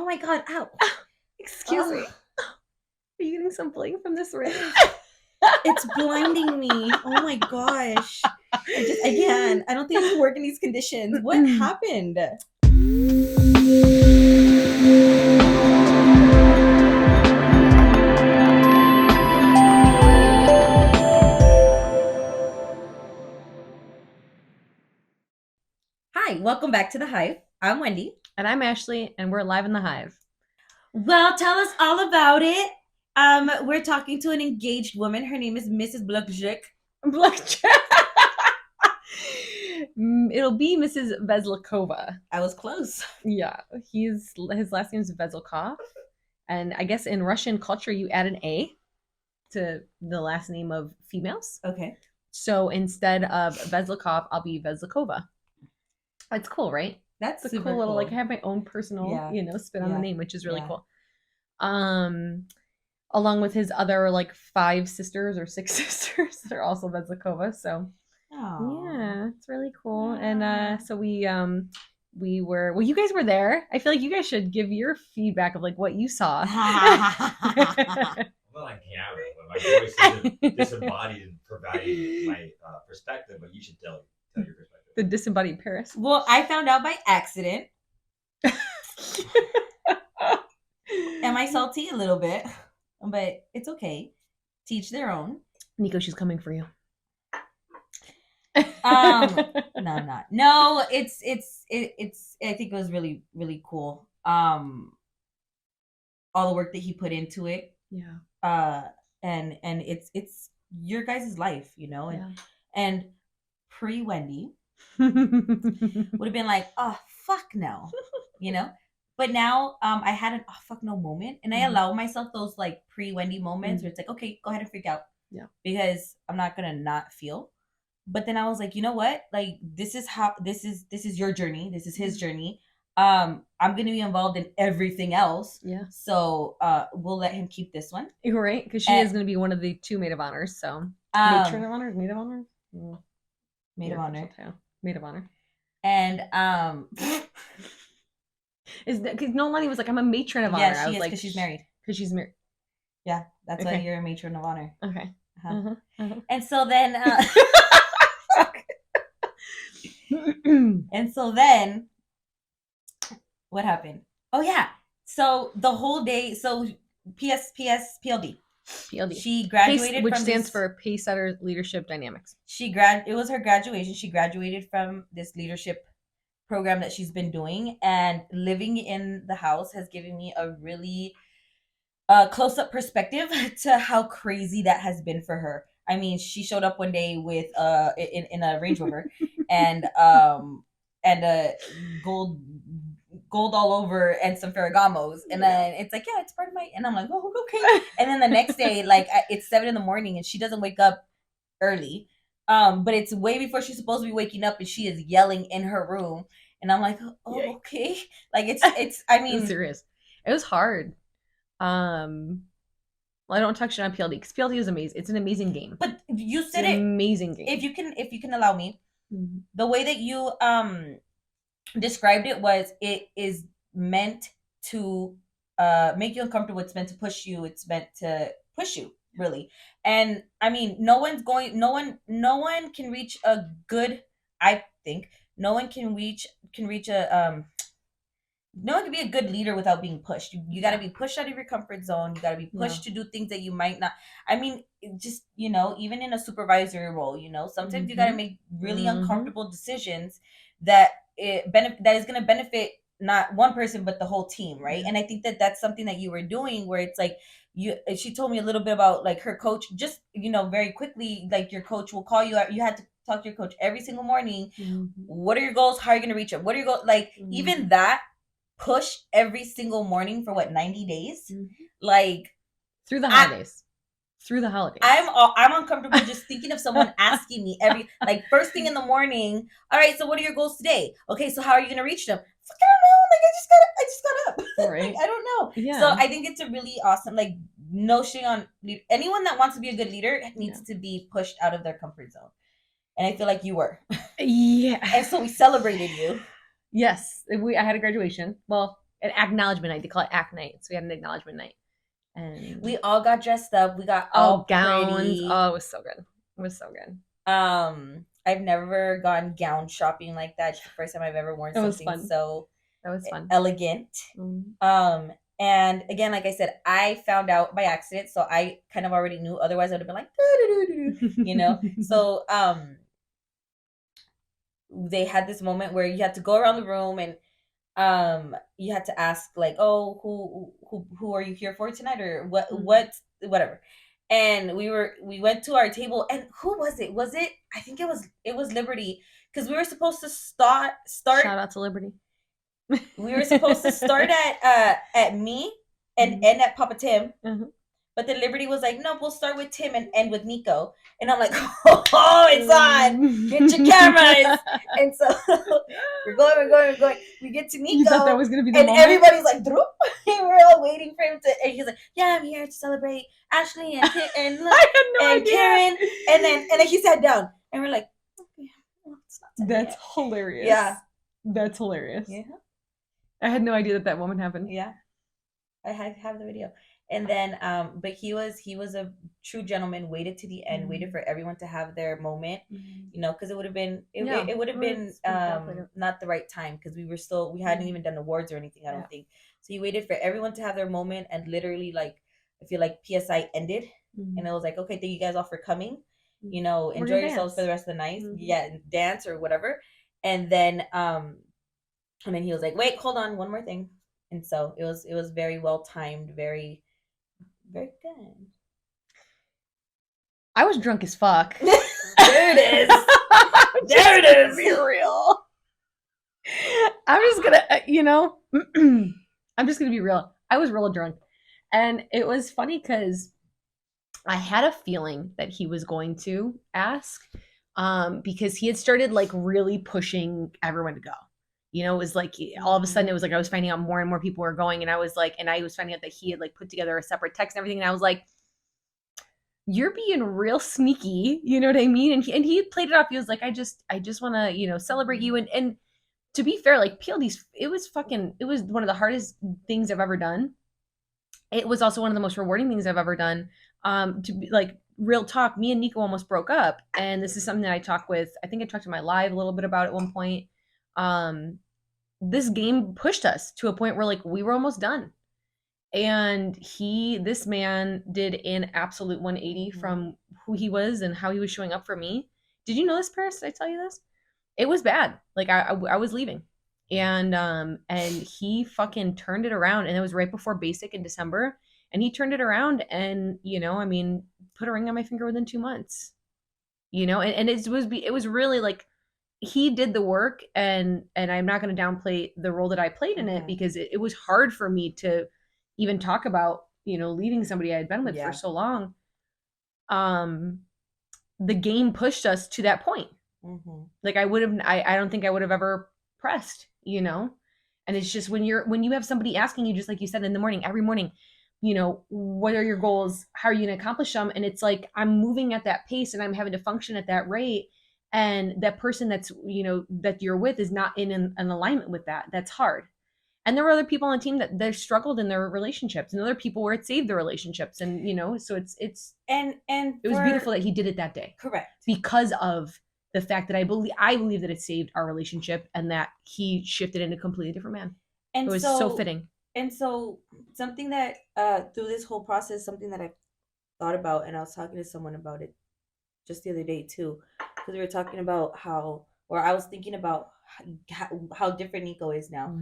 my God. Ow. Excuse me. Are you getting some bling from this ring? It's blinding me. Oh my gosh. I can't. I don't think I can work in these conditions. What happened? Hi, welcome back to the Hive. I'm Wendy. And I'm Ashlee, and we're live in the Hive. Well, tell us all about it. We're talking to an engaged woman. Her name is Mrs. Blackjack. It'll be Mrs. Vezlikova. I was close. Yeah, his last name is Vezlikov, and I guess in Russian culture you add an A to the last name of females. Okay. So instead of Vezlikov, I'll be Vezlikova. It's cool, right? That's a super cool little cool. I have my own personal, spin on the name, which is really cool. Along with his other 5 sisters or 6 sisters that are also Vezlikova. So yeah, it's really cool. And so we were, well, you guys were there. I feel like you guys should give your feedback of what you saw. Well, I can't. My voice is disembodied and providing my perspective, but you should tell your perspective. The Disembodied Paris. Well, I found out by accident. Am I salty? A little bit, but it's okay. Teach their own. Niko, she's coming for you. No, it's I think it was really, really cool. All the work that he put into it. Yeah. And it's your guys' life, and pre-Wendy would have been like, oh fuck no, but now I had an oh fuck no moment, and I allow myself those pre-Wendy moments where it's like, okay, go ahead and freak out, because I'm not gonna not feel. But then I was like, you know what, this is your journey, this is his journey. I'm gonna be involved in everything else. Yeah. So we'll let him keep this one. You're right, because she is gonna be one of the 2 maid of honors. So matron of honor, maid of honor, maid of honor, maid of honor. And is that because Nolani was like, I'm a matron of honor? Yeah, I was because she's married. Because she's married. Yeah, that's why you're a matron of honor. Okay. And so then, what happened? Oh yeah. So the whole day. So PLD. She graduated, which stands for Pacesetter Leadership Dynamics. It was her graduation. She graduated from this leadership program that she's been doing, and living in the house has given me a really close-up perspective to how crazy that has been for her. I mean, she showed up one day with in a Range Rover and a gold all over and some Ferragamos, and then it's like, yeah, it's part of my, and I'm like, oh, okay. And then the next day, it's 7 a.m, and she doesn't wake up early, but it's way before she's supposed to be waking up, and she is yelling in her room, and I'm like, oh, okay. It's I mean, I'm serious. It was hard. Well, I don't touch it on PLD because PLD is amazing. It's an amazing game. But you said it's an amazing game. If you can allow me, the way that you described it was, it is meant to make you uncomfortable. It's meant to push you. It's meant to push you, really. And I mean, no one can reach a good, I think no one can reach a no one can be a good leader without being pushed. You got to be pushed out of your comfort zone. You got to be pushed to do things that you might not. I mean, just, even in a supervisory role, sometimes you got to make really uncomfortable decisions that that is going to benefit not one person, but the whole team. Right. And I think that that's something that you were doing, where it's like, she told me a little bit about her coach, just, very quickly, your coach will call you out. You had to talk to your coach every single morning. What are your goals? How are you going to reach them? What are your goals? Even that push every single morning for 90 days, through the holidays. I'm uncomfortable just thinking of someone asking me every first thing in the morning, all right, so what are your goals today? Okay, so how are you gonna reach them? I don't know, I just got up. Right. I don't know. Yeah. So I think it's a really awesome notion on anyone that wants to be a good leader needs to be pushed out of their comfort zone, and I feel like you were. Yeah. And so we celebrated you. Yes, I had a graduation. Well, an acknowledgement night. They call it act night. So we had an acknowledgement night. And we all got dressed up. We got all gowns. pretty. Oh, it was so good. It was so good. I've never gone gown shopping like that. It's the first time I've ever worn something so that was fun. Elegant. Mm-hmm. And again, like I said, I found out by accident, so I kind of already knew. Otherwise, I would have been like, you know. So they had this moment where you had to go around the room and you had to ask like, oh, who are you here for tonight, or whatever. And we went to our table, and who was it? I think it was Liberty, because we were supposed to start. Shout out to Liberty. We were supposed to start at me and end at Papa Tim. Mm-hmm. But then Liberty was like, no, we'll start with Tim and end with Niko. And I'm like, oh, it's on. Get your cameras. And so we're going. We get to Niko. You thought that was going to be the moment? Everybody's like, droop. And we're all waiting for him to, and he's like, yeah, I'm here to celebrate Ashlee and idea. Karen. And then he sat down. And we're like, okay, well, it's not That's yet. Hilarious. Yeah. That's hilarious. Yeah. I had no idea that moment happened. Yeah. I have the video. And then, but he was a true gentleman, waited to the end, waited for everyone to have their moment, you know, because it would have been, not the right time, because we hadn't even done awards or anything, I don't think. So he waited for everyone to have their moment, and literally, like, I feel like PSI ended, and it was like, okay, thank you guys all for coming, you know, enjoy yourselves for the rest of the night, dance or whatever. And then he was like, wait, hold on, one more thing. And so it was very well timed, very, very good. I was drunk as fuck. There it is. There it is. Be real. I'm just gonna, I'm just gonna be real. I was real drunk, and it was funny because I had a feeling that he was going to ask, because he had started like really pushing everyone to go. You know, it was like all of a sudden it was like I was finding out more and more people were going, and I was finding out that he had like put together a separate text and everything, and I was like, you're being real sneaky, you know what I mean? And he played it off. He was like, I just want to, you know, celebrate you. And to be fair, like PLD's, it was one of the hardest things I've ever done. It was also one of the most rewarding things I've ever done. To be like real talk, me and Niko almost broke up, and this is something that I talked to my live a little bit about at one point. This game pushed us to a point where like we were almost done, and this man did an absolute 180 from who he was and how he was showing up for me. Did you know this, Paris? Did I tell you this? It was bad. Like I was leaving, and he fucking turned it around, and it was right before Basic in December, and he turned it around, and you know, I mean, put a ring on my finger within 2 months, you know, and it was really like, he did the work, and I'm not going to downplay the role that I played in it, because it was hard for me to even talk about, you know, leaving somebody I had been with for so long. The game pushed us to that point. Like I don't think I would have ever pressed, you know. And it's just when you have somebody asking you, just like you said in the morning, every morning, you know, what are your goals? How are you going to accomplish them? And it's like, I'm moving at that pace, and I'm having to function at that rate. And that person that's, you know, that you're with is not in an alignment with that. That's hard. And there were other people on the team that they struggled in their relationships, and other people where it saved their relationships. And, you know, so it was beautiful that he did it that day. Correct. Because of the fact that I believe that it saved our relationship, and that he shifted into a completely different man. And it was so fitting. And so something that through this whole process, something that I thought about, and I was talking to someone about it just the other day too, because we were talking about I was thinking about how different Niko is now.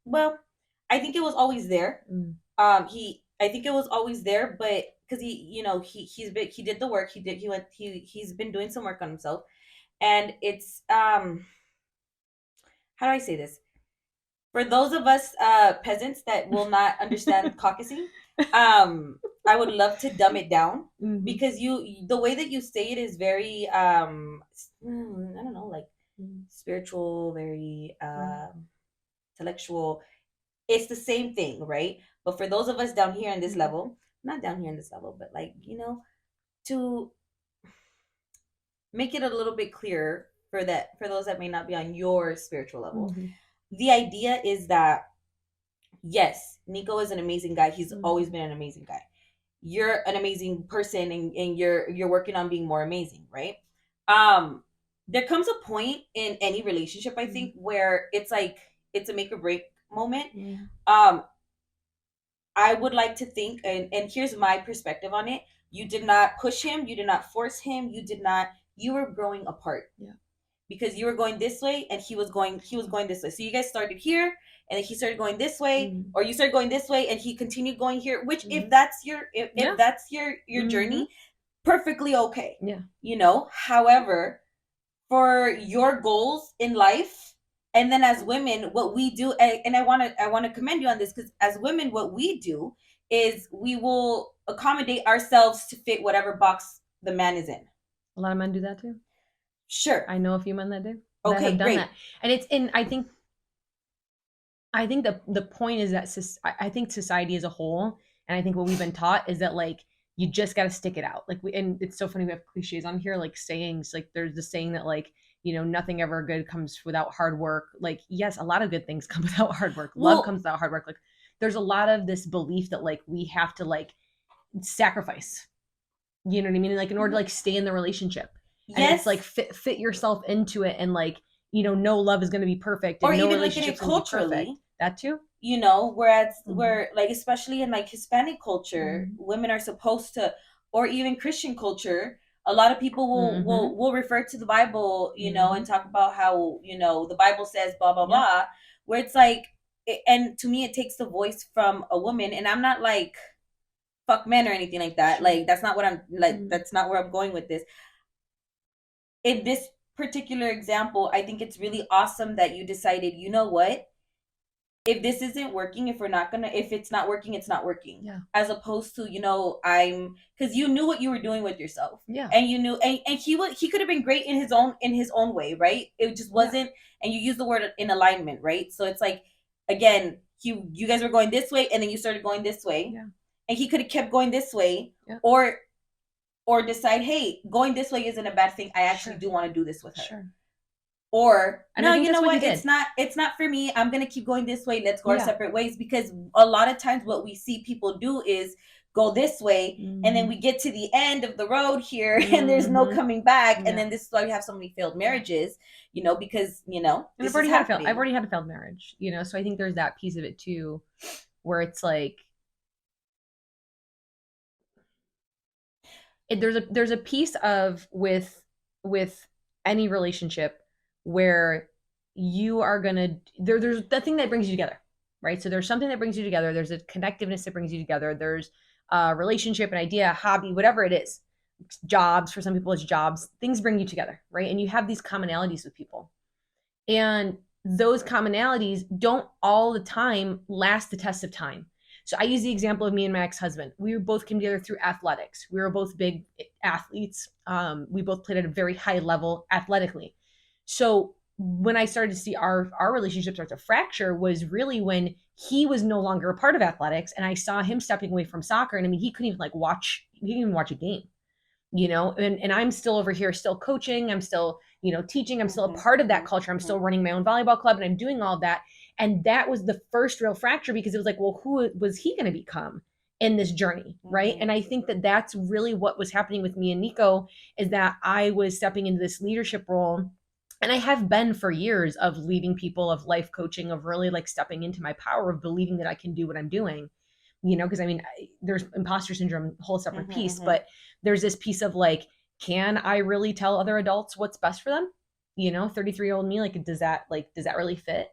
Well, I think it was always there. I think it was always there, but because he, you know, he did the work. He's been doing some work on himself, and it's how do I say this? For those of us peasants that will not understand caucusing, I would love to dumb it down, because the way that you say it is very I don't know, like spiritual, very intellectual. It's the same thing, right? But for those of us down here in this level, not down here in this level, but like, you know, to make it a little bit clearer for those that may not be on your spiritual level. The idea is that yes, Niko is an amazing guy. He's Mm. always been an amazing guy. You're an amazing person, and you're working on being more amazing, right? There comes a point in any relationship, I think, where it's like it's a make or break moment. um I would like to think, and here's my perspective on it. You did not push him, you did not force him, you were growing apart. Yeah. Because you were going this way and he was going this way. So you guys started here and then he started going this way, or you started going this way and he continued going here, which if that's your if that's your journey, perfectly okay. Yeah. However, for your goals in life, and then as women, what we do, and I want to commend you on this, because as women, what we do is we will accommodate ourselves to fit whatever box the man is in. A lot of men do that too. Sure. I know a few men that do. Okay, that have done great. that. And it's in, I think the point is that I think society as a whole, and I think what we've been taught is that like you just got to stick it out. Like and it's so funny we have cliches on here, like sayings. Like there's the saying that like nothing ever good comes without hard work. Like yes, a lot of good things come without hard work. Love comes without hard work. Like there's a lot of this belief that like we have to like sacrifice. You know what I mean? Like in order to like stay in the relationship. And Yes. it's like fit yourself into it, and like no love is going to be perfect, or and no even like in relationship's it gonna be perfect. culturally, That too. whereas where like especially in like Hispanic culture, women are supposed to, or even Christian culture, a lot of people will refer to the Bible, and talk about how the Bible says blah blah blah, where it's like, and to me it takes the voice from a woman, and I'm not like fuck men or anything like that. Like that's not what I'm like. That's not where I'm going with this. In this particular example, I think it's really awesome that you decided, you know what? If this isn't working, if it's not working, it's not working. Yeah. As opposed to, because you knew what you were doing with yourself. Yeah. And you knew, and he could have been great in his own way, right? It just wasn't, and you use the word in alignment, right? So it's like, again, you guys were going this way and then you started going this way. Yeah. And he could have kept going this way, or decide, hey, going this way isn't a bad thing. I actually do want to do this with her. Sure. Or and no, you know what? It's not for me. I'm gonna keep going this way. Let's go our separate ways. Because a lot of times what we see people do is go this way, and then we get to the end of the road here, and there's no coming back. And then this is why we have so many failed marriages, because I've already had a failed marriage, so I think there's that piece of it too, where it's like there's a piece of with any relationship where you are gonna there's the thing that brings you together, right? So there's something that brings you together. There's a connectiveness that brings you together. There's a relationship, an idea, a hobby, whatever it is. Jobs, for some people it's jobs. Things bring you together, right? And you have these commonalities with people, and those commonalities don't all the time last the test of time. So I use the example of me and my ex-husband. We both came together through athletics. We were both big athletes. We both played at a very high level athletically. So when I started to see our relationship start to fracture was really when he was no longer a part of athletics, and I saw him stepping away from soccer. And I mean, he couldn't even watch a game, and I'm still over here, still coaching. I'm still, teaching. I'm still a part of that culture. I'm still running my own volleyball club, and I'm doing all of that. And that was the first real fracture, because it was like, well, who was he going to become in this journey, right? And I think that that's really what was happening with me and Niko, is that I was stepping into this leadership role, and I have been for years, of leading people, of life coaching, of really like stepping into my power, of believing that I can do what I'm doing, because I mean, there's imposter syndrome, a whole separate piece, but there's this piece of like, can I really tell other adults what's best for them? 33-year-old me, like, does that really fit?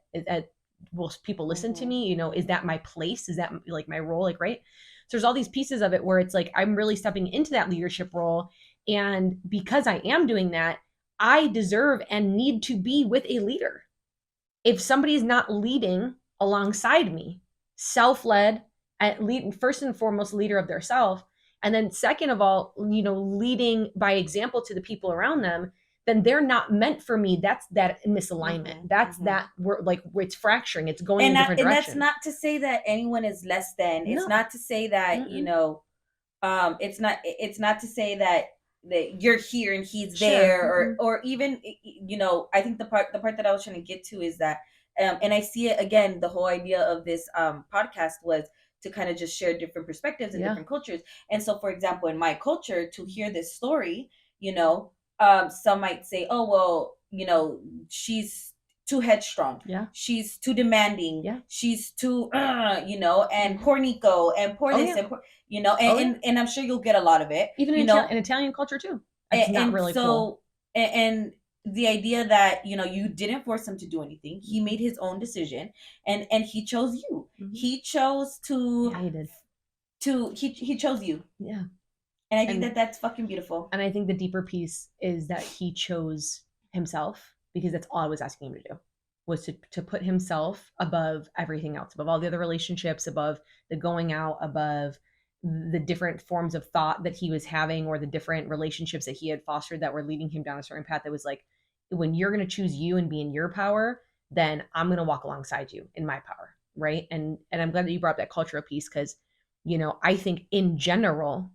Will people listen to me? Is that my place? Is that like my role? Like, right. So there's all these pieces of it where it's like, I'm really stepping into that leadership role. And because I am doing that, I deserve and need to be with a leader. If somebody is not leading alongside me, self-led, first and foremost, leader of their self, and then second of all, leading by example to the people around them, then they're not meant for me. That's that misalignment. That we're like, it's fracturing. It's going in a different direction. And that's not to say that anyone is less than. It's not to say that it's not to say that you're here and he's there, or even I think the part that I was trying to get to is that And I see it again. The whole idea of this podcast was to kind of just share different perspectives and different cultures. And so, for example, in my culture, to hear this story, some might say, "Oh, well, she's too headstrong. Yeah, she's too demanding. Yeah, she's too, and poor Niko, and poor this, and poor, and I'm sure you'll get a lot of it, even in Italian culture too. It's not really cool. And the idea that you didn't force him to do anything. He made his own decision, and he chose you. He chose to. Yeah, he did. He chose you. Yeah. And I think that's fucking beautiful. And I think the deeper piece is that he chose himself, because that's all I was asking him to do, was to put himself above everything else, above all the other relationships, above the going out, above the different forms of thought that he was having, or the different relationships that he had fostered that were leading him down a certain path. That was like, when you're going to choose you and be in your power, then I'm going to walk alongside you in my power. Right. And I'm glad that you brought up that cultural piece, because, I think in general,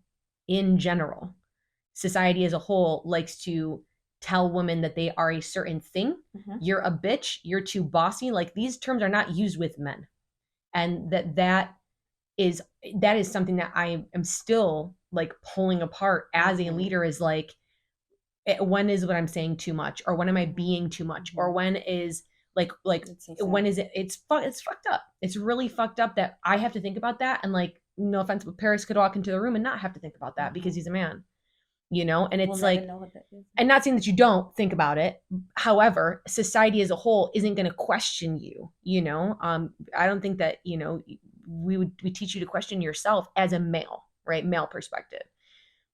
society as a whole likes to tell women that they are a certain thing. You're a bitch. You're too bossy. Like, these terms are not used with men. And that is something that I am still like pulling apart as a leader, is like, when is what I'm saying too much, or when am I being too much, or when is like so when is it, it's fucked up. It's really fucked up that I have to think about that. And like, no offense, but Paris could walk into the room and not have to think about that because he's a man, and it's like, and not saying that you don't think about it. However, society as a whole isn't going to question you, I don't think that, we teach you to question yourself as a male, right? Male perspective.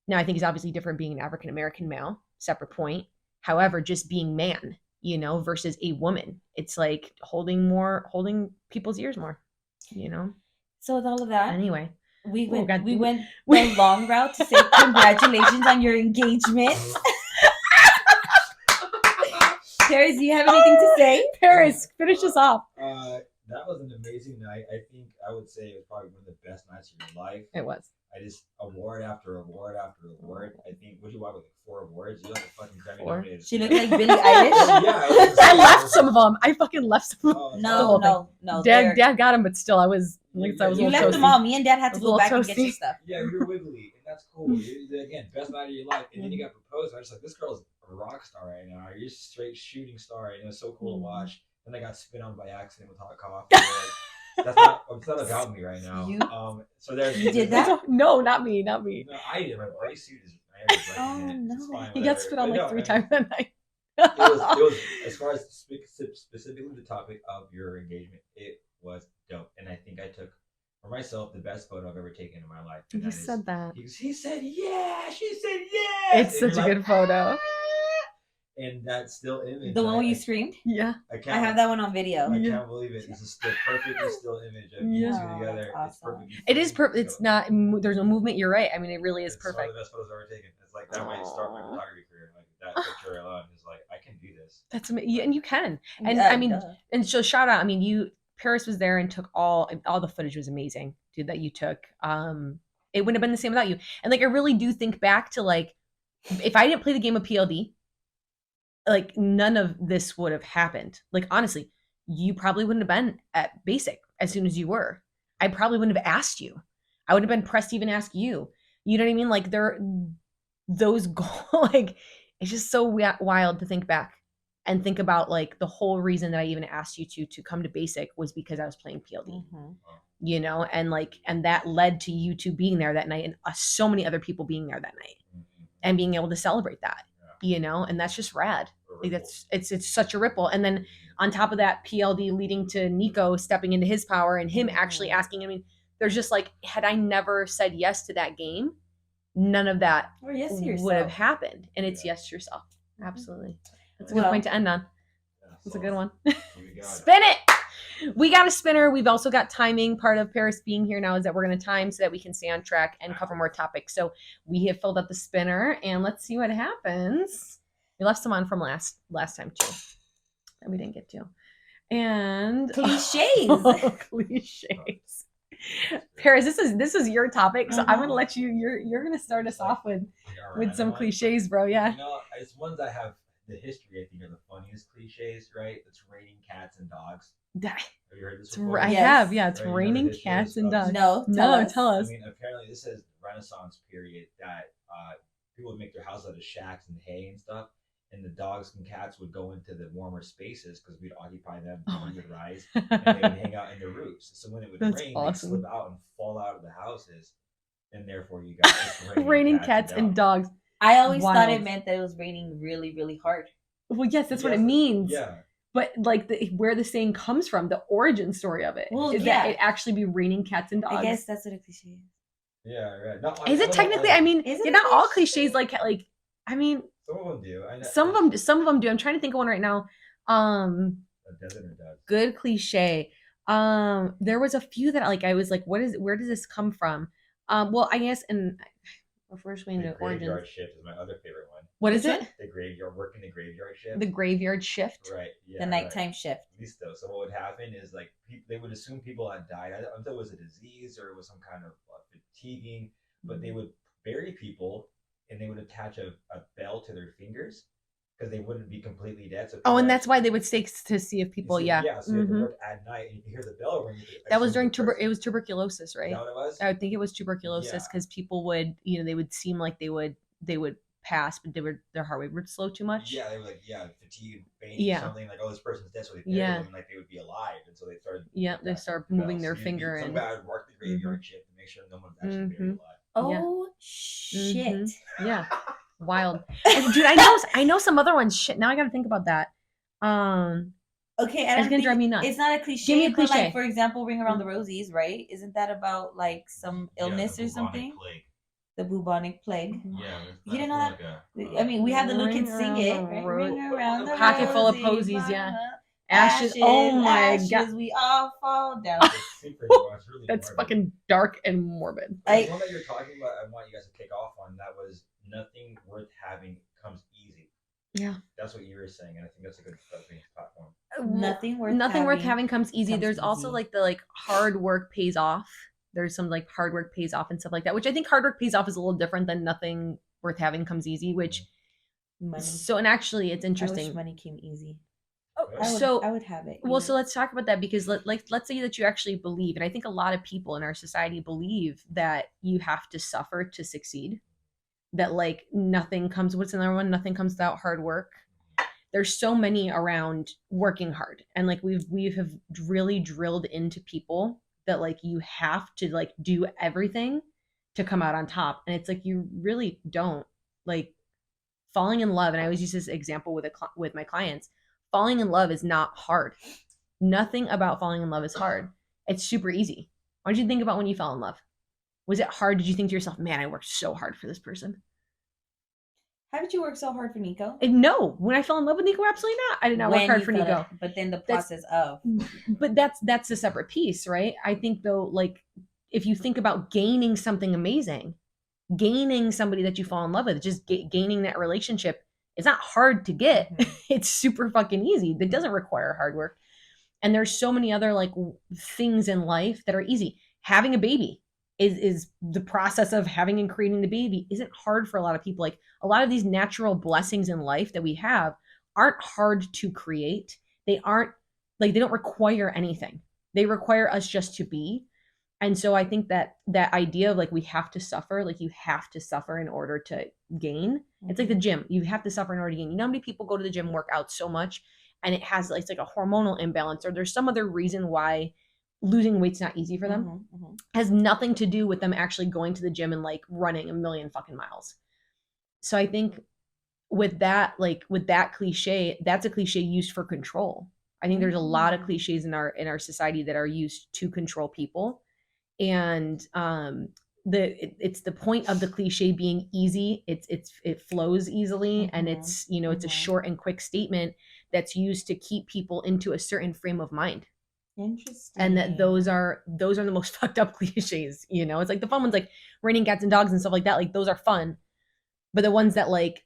Now, I think it's obviously different being an African-American male, separate point. However, just being man, versus a woman, it's like holding people's ears more, So with all of that, anyway, we went the long route to say congratulations on your engagement. Paris, do you have anything to say? Paris, finish us off. That was an amazing night. I think I would say it was probably one of the best nights of your life. It was. I just award after award after award. I think, what do you want with like 4 awards? You like a fucking Grammy nominated. She looked like Billie Eilish. Yeah, I left some of them. I fucking left some of them. No. Dad got them, but still, I was. You left them all. Me and Dad had to go back and get your stuff. Yeah, you're wiggly, and that's cool. Again, best night of your life, and then you got proposed. I was like, this girl's a rock star right now. You're a straight shooting star, and it was so cool to watch. Then I got spit on by accident with hot coffee. It's not about me right now. So there's. You did that? No, not me. No, I did. My gray suit is. No. He got spit on like 3 times that night. It was as far as specifically the topic of your engagement, it was dope, and I think I took for myself the best photo I've ever taken in my life. He said that. He said, "Yeah." She said, "Yeah." It's such a good photo. And that still image. The one where you screamed? Yeah. I have that one on video. I can't believe it. It's just the perfectly still image of you two together. Awesome. It's perfect. It is perfect. It's not. There's no movement. You're right. I mean, it really is perfect. It's one of the best photos I've ever taken. It's like that might start my photography career. Like that picture alone is like, I can do this. That's amazing, and you can. And I mean, and so shout out. I mean, Paris was there and took all the footage was amazing, dude. That you took. It wouldn't have been the same without you. And like, I really do think back to like, if I didn't play the game of PLD, like none of this would have happened. Like, honestly, you probably wouldn't have been at basic as soon as you were. I probably wouldn't have asked you. I would have been pressed to even ask you. You know what I mean? Like, those goals, like, it's just so wild to think back and think about like the whole reason that I even asked you to come to basic was because I was playing PLD, and that led to you two being there that night, and so many other people being there that night and being able to celebrate that. And that's just rad. Like, it's such a ripple. And then on top of that, PLD leading to Niko stepping into his power and him actually asking. I mean, there's just like, had I never said yes to that game, none of that would have happened. And it's yes to yourself. Absolutely. That's a good point to end on. That's a good one. Spin it. We got a spinner. We've also got timing. Part of Paris being here now is that we're going to time so that we can stay on track and cover more topics. So we have filled up the spinner, and let's see what happens. We left some on from last time too that we didn't get to. And cliches. Cliches. Paris, this is your topic, so I'm going to let you're going to start us off with some cliches, bro. Yeah. It's ones I have the history, I think, are the funniest cliches, right? It's raining cats and dogs. That- Have you heard this It's before? I Yes. have, yeah. It's Right, you know the raining history cats and of this? dogs. No, Tell I us. mean, apparently this is Renaissance period that people would make their house out of shacks and hay and stuff, and the dogs and cats would go into the warmer spaces because we'd occupy them, the heat would rise, and they would hang out in the roofs. So when it would That's rain, awesome. they'd slip out and fall out of the houses, and therefore you got Raining cats and dogs. I always thought Wild. it meant that it was raining really, really hard. Well, yes, that's what it means. Yeah. But like where the saying comes from, the origin story of it is that it actually be raining cats and dogs. I guess that's what a cliche is. Yeah, right. No, is it technically? I mean, not all cliches like. I mean, some of them do. Some of them do. I'm trying to think of one right now. Does it or does? Good cliche. There was a few that like I was like, where does this come from? Well, I guess first way into origins. The graveyard shift is my other favorite one. What is it? The graveyard, working the graveyard shift. The graveyard shift. Right. Yeah. The nighttime shift. At least though. So what would happen is like they would assume people had died until it was a disease or it was some kind of fatiguing, but they would bury people and they would attach a bell to their fingers because they wouldn't be completely dead. So and that's why they would stake to see if people. Yeah. So you have to work at night and you can hear the bell ring. That was during it was tuberculosis, right? Is that what it was? I think it was tuberculosis because people would, they would seem like they would pass, but their heart rate would slow too much. Yeah, they were like, fatigue, faint, or something like, oh, this person's dead, so they buried them, and like they would be alive, and so they started. Yeah, they start moving their finger, and some guy would work the graveyard shift to make sure no one's actually buried alive. Oh shit! Yeah, wild. And, dude, I know some other ones. Shit, now I got to think about that. Okay, it's gonna drive me nuts. It's not a cliche. Give me a cliche. But like, for example, Ring Around the Rosies, right? Isn't that about like some illness or something? Plague. The bubonic plague. Yeah, you didn't know that? I mean, we had the little kids sing it. Right? Ring around the pocket full of posies, Ashes. Oh my god, we all fall down. That's fucking dark and morbid. The one that you're talking about, I want you guys to kick off on. That was nothing worth having comes easy. Yeah, that's what you were saying, and I think that's a good platform. Nothing worth having comes easy. There's also like the hard work pays off. There's some like hard work pays off and stuff like that, which I think hard work pays off is a little different than nothing worth having comes easy, which money. So, and actually it's interesting. I wish money came easy. I would have it. Well, so let's talk about that because let's say that you actually believe, and I think a lot of people in our society believe that you have to suffer to succeed. That like nothing comes, what's another one? Nothing comes without hard work. There's so many around working hard. And like we have really drilled into people that like you have to like do everything to come out on top. And it's like you really don't. Like falling in love, and I always use this example with my clients. Falling in love is not hard. Nothing about falling in love is hard. It's super easy. What did you think about when you fell in love? Was it hard? Did you think to yourself, man, I worked so hard for this person? How did you work so hard for Niko? No, when I fell in love with Niko, absolutely not. I did not work hard for Niko. But then the process of. But that's a separate piece, right? I think though, like if you think about gaining something amazing, gaining somebody that you fall in love with, just gaining that relationship, it's not hard to get. Mm-hmm. It's super fucking easy. That doesn't require hard work. And there's so many other like things in life that are easy. Having a baby is the process of having and creating the baby isn't hard for a lot of people. Like a lot of these natural blessings in life that we have aren't hard to create. They aren't like, they don't require anything. They require us just to be. And so I think that idea of like, we have to suffer, like you have to suffer in order to gain. Mm-hmm. It's like the gym. You have to suffer in order to gain. You know how many people go to the gym, work out so much, and it has it's like a hormonal imbalance, or there's some other reason why losing weight's not easy for them. Mm-hmm, mm-hmm. Has nothing to do with them actually going to the gym and like running a million fucking miles. So I think with that cliche, that's a cliche used for control. I think there's a lot of cliches in our society that are used to control people. And it's the point of the cliche being easy. It flows easily, and it's it's a short and quick statement that's used to keep people into a certain frame of mind. Interesting. And that those are the most fucked up cliches. It's like the fun ones, like raining cats and dogs and stuff like that. Like those are fun, but the ones that like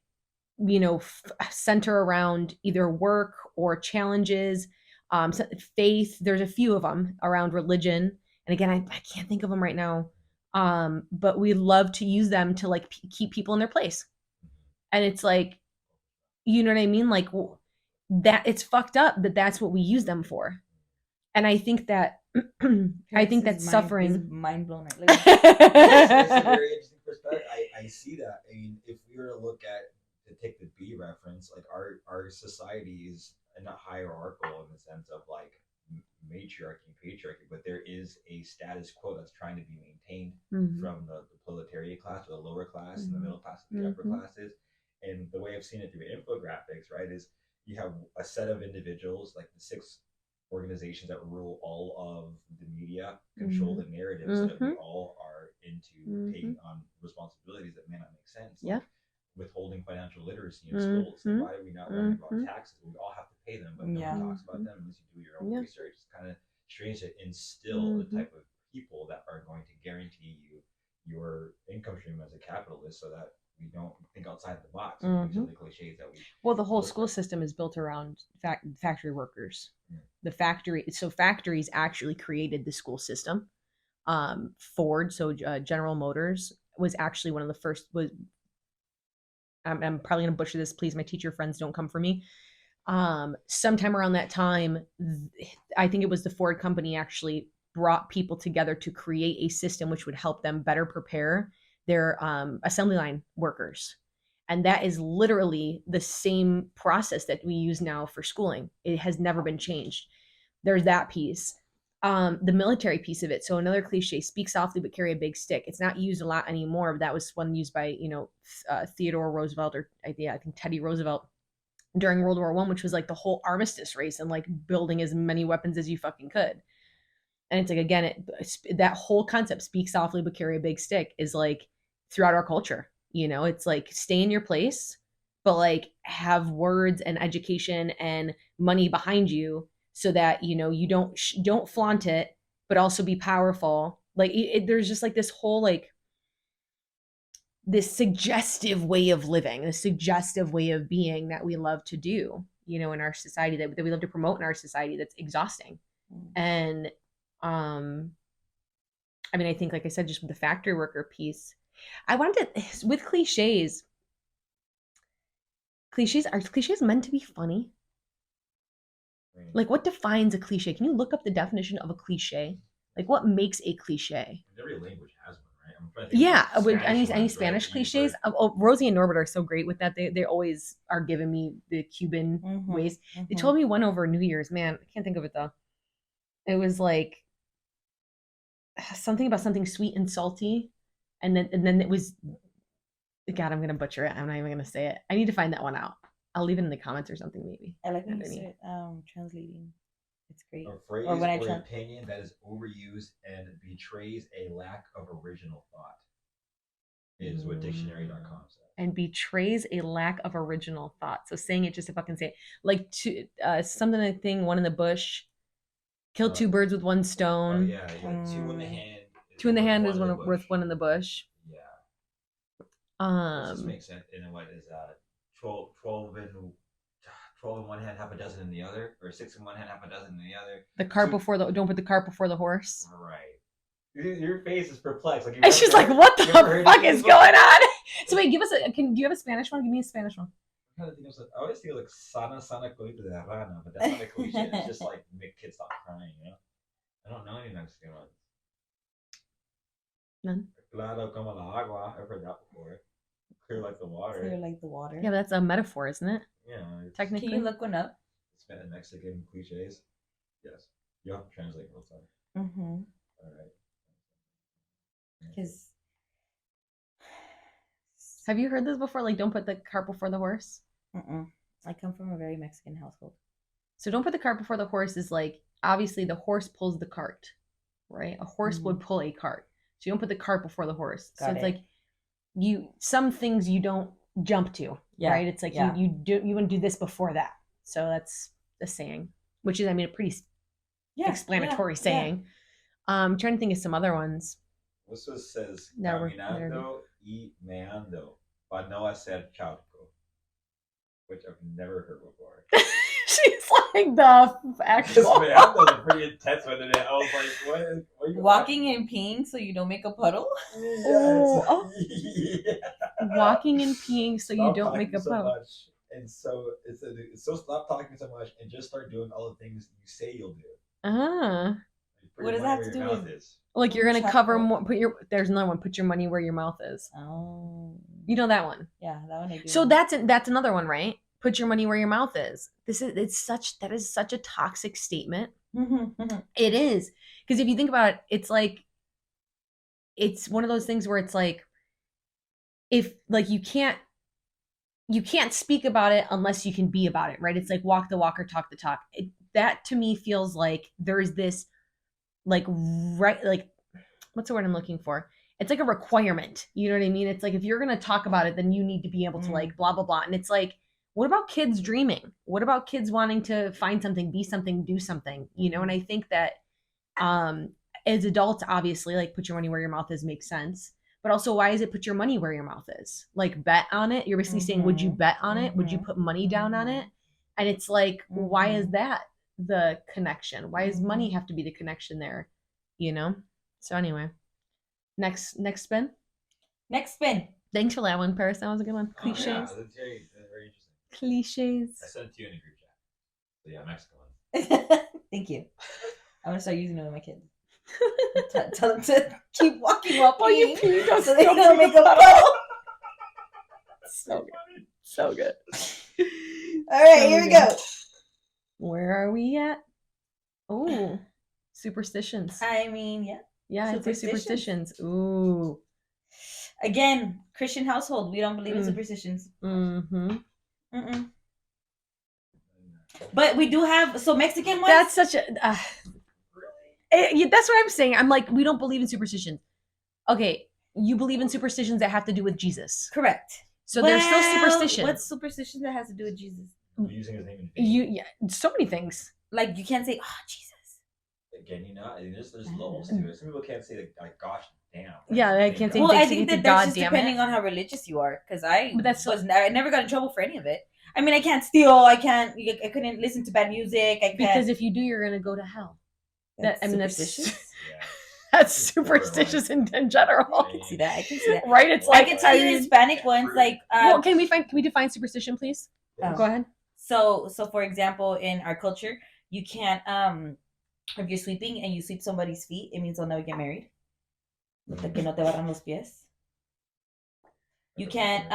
center around either work or challenges, faith. There's a few of them around religion. And again, I can't think of them right now. But we love to use them to like keep people in their place. And it's like, You know what I mean? Like that it's fucked up that that's what we use them for. And I think that I think that suffering mind blown. It's a very interesting perspective. I see that. I mean, if we were to look at to take the B reference, like our society is not hierarchical in the sense of like matriarchy and patriarchy, but there is a status quo that's trying to be maintained from the proletariat class or the lower class and the middle class and the upper classes. And the way I've seen it through infographics, right, is you have a set of individuals, like the 6 organizations that rule all of the media, control the narrative, so that we all are into taking on responsibilities that may not make sense. Yeah. Like withholding financial literacy in schools. Like, why are we not learning about taxes? We all have to pay them, but no one talks about them unless you do your own research. It's kind of strange to instill the type of people that are going to guarantee you your income stream as a capitalist, so that we don't think outside the box. The cliches that we. Well, the whole school system is built around factory workers. The factories actually created the school system. Ford, General Motors, was actually one of the first. I'm probably gonna butcher this. Please, my teacher friends, don't come for me. Sometime around that time, I think it was the Ford company actually brought people together to create a system which would help them better prepare their assembly line workers. And that is literally the same process that we use now for schooling. It has never been changed. There's that piece. The military piece of it. So another cliche: speak softly but carry a big stick. It's not used a lot anymore, but that was one used by Theodore Roosevelt, or I think Teddy Roosevelt during World War I, which was like the whole armistice race and like building as many weapons as you fucking could. And it's like, again, that whole concept, speak softly but carry a big stick, is like throughout our culture. It's like stay in your place, but like have words and education and money behind you, so that you don't flaunt it, but also be powerful. Like there's just like this whole like this suggestive way of living, this suggestive way of being that we love to do, in our society, that we love to promote in our society, that's exhausting. And I mean, I think, like I said, just with the factory worker piece, I wanted to, with cliches, are cliches meant to be funny? Like, what defines a cliche? Can you look up the definition of a cliche? Like, what makes a cliche? Every language has one, right? Yeah, with any Spanish cliches. Rosie and Norbert are so great with that. They always are giving me the Cuban ways. They told me one over New Year's. Man, I can't think of it though. It was like something about something sweet and salty, and then it was. God, I'm gonna butcher it. I'm not even gonna say it. I need to find that one out. I'll leave it in the comments or something, maybe. I like when you say translating. It's great. A phrase or opinion that is overused and betrays a lack of original thought is what dictionary.com says. And betrays a lack of original thought. So saying it just to fucking say it. Like something, I think, one in the bush. Kill 2 birds with 1 stone. Yeah, 2 in the hand. 2 in the hand is worth 1 in the bush. Yeah. This makes sense. And what is 12 in one hand, half a dozen in the other, or 6 in one hand, half a dozen in the other. Don't put the cart before the horse. Right. Your face is perplexed. Like and she's like, "What the fuck is going on?" So wait, give us do you have a Spanish one? Give me a Spanish one. I always think of like sana colita de Havana, but that's not a cliche. It's just like make kids stop crying. I don't know any Mexican ones. None. Claro como la agua. I've heard that before. Clear like the water. Clear like the water. Yeah, but that's a metaphor, isn't it? Yeah. Technically. Can you look one up? Spanish Mexican cliches. Yes. You have to translate real time. All right. Because. Have you heard this before? Like, don't put the cart before the horse. I come from a very Mexican household. So don't put the cart before the horse is like, obviously the horse pulls the cart, right? A horse would pull a cart. So you don't put the cart before the horse. So it's like some things you don't jump to, right? It's like you want to do this before that. So that's the saying, which is, I mean, a pretty explanatory saying. I'm trying to think of some other ones. This one says, caminando y meando, para no hacer charco, which I've never heard before. She's like the actual. Meando is a pretty intense one today. I was like, what are you walking and peeing so you don't make a puddle? Yes. Walking and peeing so you don't make a puddle. And so so stop talking so much and just start doing all the things you say you'll do. Ah. What does that have to do with is? Like you're gonna Chocolate. cover more. There's another one. Put your money where your mouth is. Oh, You know that one. yeah, that one I do. So that's another one, right? Put your money where your mouth is. That is such a toxic statement. It is, because if you think about it, it's like it's one of those things where it's like if like you can't speak about it unless you can be about it, right? It's like walk the walk or talk the talk. That to me feels like there's this like right like what's the word I'm looking for? It's like a requirement. You know what I mean? It's like if you're gonna talk about it, then you need to be able to like blah blah blah. And it's like, what about kids dreaming? What about kids wanting to find something, be something, do something? You know, and I think that as adults, obviously, like put your money where your mouth is makes sense. But also, why is it put your money where your mouth is? Like bet on it. You're basically saying, would you bet on it? Would you put money down on it? And it's like, why is that the connection? Why does money have to be the connection there? You know? So anyway, next spin. Next spin. Thanks for that one, Paris. That was a good one. Cliches. Oh, yeah, that's very interesting. Cliches. I sent it to you in a group chat. So yeah, Mexican one. Thank you. I'm gonna start using it with my kids. Tell them to keep walking while you peeing, pee, so they don't make a puddle. So good. So good. All right, here we go. Where are we at? Oh, superstitions. I mean, yeah. Yeah, I'd say superstitions. Ooh. Again, Christian household. We don't believe in superstitions. Mm-hmm. Mm-mm. But we do have Mexican ones. That's such a. That's what I'm saying. I'm like, we don't believe in superstitions. Okay, you believe in superstitions that have to do with Jesus. Correct. So there's still superstitions. What superstition that has to do with Jesus? Using his name in yeah, so many things. Like you can't say, "Oh, Jesus." Again, there's levels to it. Some people can't say like, "Gosh, damn." Yeah, I can't say. Well, I think that that's just depending on how religious you are. Because I never got in trouble for any of it. I mean, I can't steal. I couldn't listen to bad music. Because if you do, you're gonna go to hell. That's that's superstitious in general. I can see that. Right? It's like I can tell you Hispanic ones like. Well, can we define superstition, please? Oh. Go ahead. So for example, in our culture, you can't if you're sweeping and you sweep somebody's feet, it means they'll never get married. Que no te barran los pies. You can't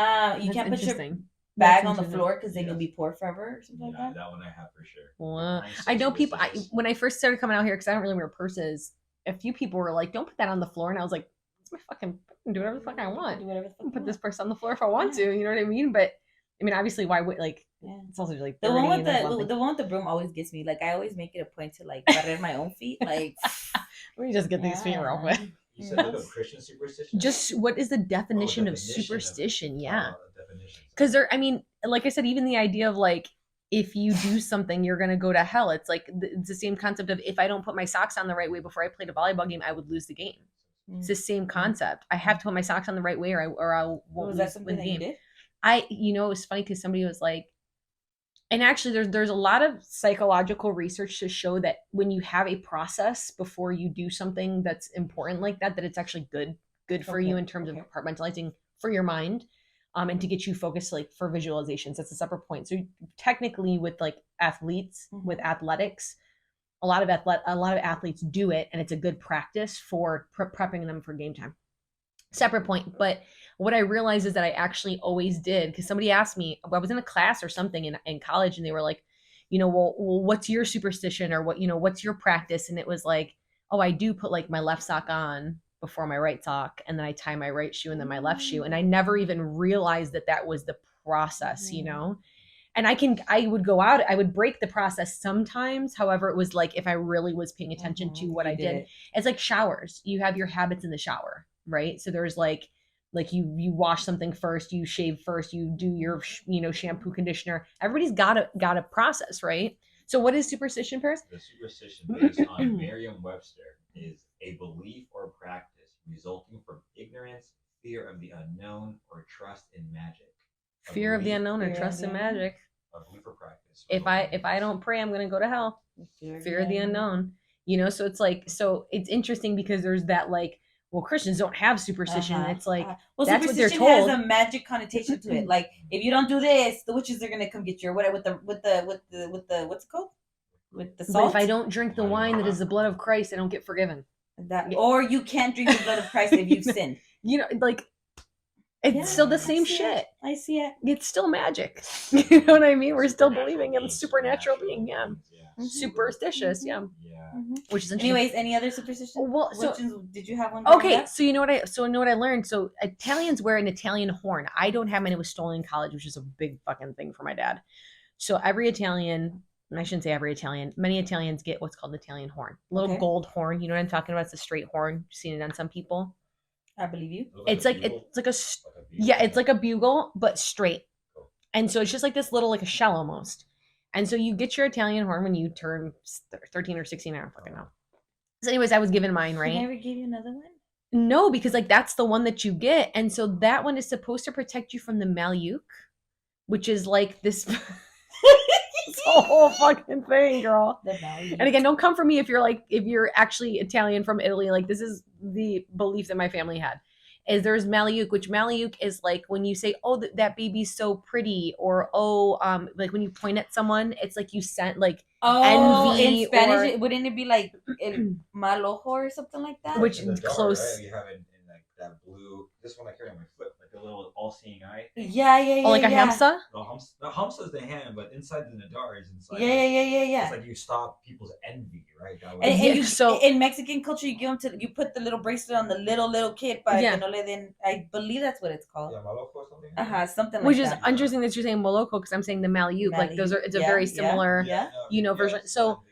put your bag on the floor because then you'll be poor forever or something like that. That one I have for sure. Well, I know people. When I first started coming out here, because I don't really wear purses, a few people were like, "Don't put that on the floor," and I was like, "It's my fucking do whatever the fuck I want. Do whatever the fuck put this purse on the floor if I want to." You know what I mean? But I mean, obviously, why would like? Yeah. It's also like the one with the broom always gets me. Like I always make it a point to like barrer my own feet. Like let me just get these feet real quick. You said look up Christian superstition. Just what is the definition of superstition? Yeah, because there. I mean, like I said, even the idea of like if you do something, you're gonna go to hell. It's like it's the same concept of if I don't put my socks on the right way before I played a volleyball game, I would lose the game. It's the same concept. I have to put my socks on the right way, or I won't was that something win the that game. You did? It was funny because somebody was like, and actually there's a lot of psychological research to show that when you have a process before you do something that's important like that it's actually good for you in terms of compartmentalizing for your mind, and to get you focused like for visualizations. That's a separate point. So technically with like athletes, with athletics, a lot of athletes do it, and it's a good practice for prepping them for game time. Separate point. But what I realized is that I actually always did, because somebody asked me, I was in a class or something in college, and they were like, well, what's your superstition, or what's your practice? And it was like, oh, I do put like my left sock on before my right sock, and then I tie my right shoe and then my left shoe. And I never even realized that was the process, And I would go out, I would break the process sometimes. However, it was like, if I really was paying attention to what I did, it's like showers. You have your habits in the shower, right? So there's like you wash something first, you shave first, you do your, shampoo, conditioner. Everybody's got a process, right? So what is superstition, Paris? The superstition based on Merriam-Webster is a belief or practice resulting from ignorance, fear of the unknown, or trust in magic. Fear of the unknown or trust in magic. A belief or practice. If I don't pray, I'm gonna go to hell. Fear of the unknown. So it's like, so it's interesting because there's that like, well, Christians don't have superstition. It's like well, that's what they're superstition told. has a magic connotation to it. Like if you don't do this, the witches are gonna come get you, or whatever. With the what's it called? With the salt. But if I don't drink the wine that is the blood of Christ, I don't get forgiven. That, or you can't drink the blood of Christ if you've sinned. You know, like it's still the same shit. I see it. It's still magic. You know what I mean? We're still believing in supernatural being. Yeah. Superstitious. Yeah. Which is interesting. Anyways, any other superstition? Well, so did you have one? Okay, so you know what I learned. So Italians wear an Italian horn. I don't have mine. It was stolen in college, which is a big fucking thing for my dad. So every Italian, and I shouldn't say every Italian, many Italians get what's called an Italian horn. Little gold horn. You know what I'm talking about? It's a straight horn. You've seen it on some people. I believe you. It's like it's like a bugle, but straight. And so it's just like this little, like a shell almost. And so you get your Italian horn when you turn 13 or 16. I don't fucking know. So anyways, I was given mine, right? Did I ever give you another one? No, because like that's the one that you get. And so that one is supposed to protect you from the Malyuk, which is like this this whole fucking thing, girl. And again, don't come for me if you're actually Italian from Italy. Like this is the belief that my family had. Is there's Malyuk, which Malyuk is like when you say, oh, that baby's so pretty, or like when you point at someone, it's like you sent like envy. In Spanish, wouldn't it be like el mal ojo or something like that? Which is close. Right? You have it in like that blue. This one I carry on my foot, like a little all-seeing eye. Yeah. Oh, like a hamsa? No, hamsa is the hand, but inside the nadar is inside. Yeah. It's like you stop people's envy, right? That way. And so in Mexican culture, you put the little bracelet on the little kid, but I believe that's what it's called. Yeah, maloco or something. Something like which that. Which is interesting that you're saying moloko because I'm saying the Malyuk. Like those are, it's a very similar, version. So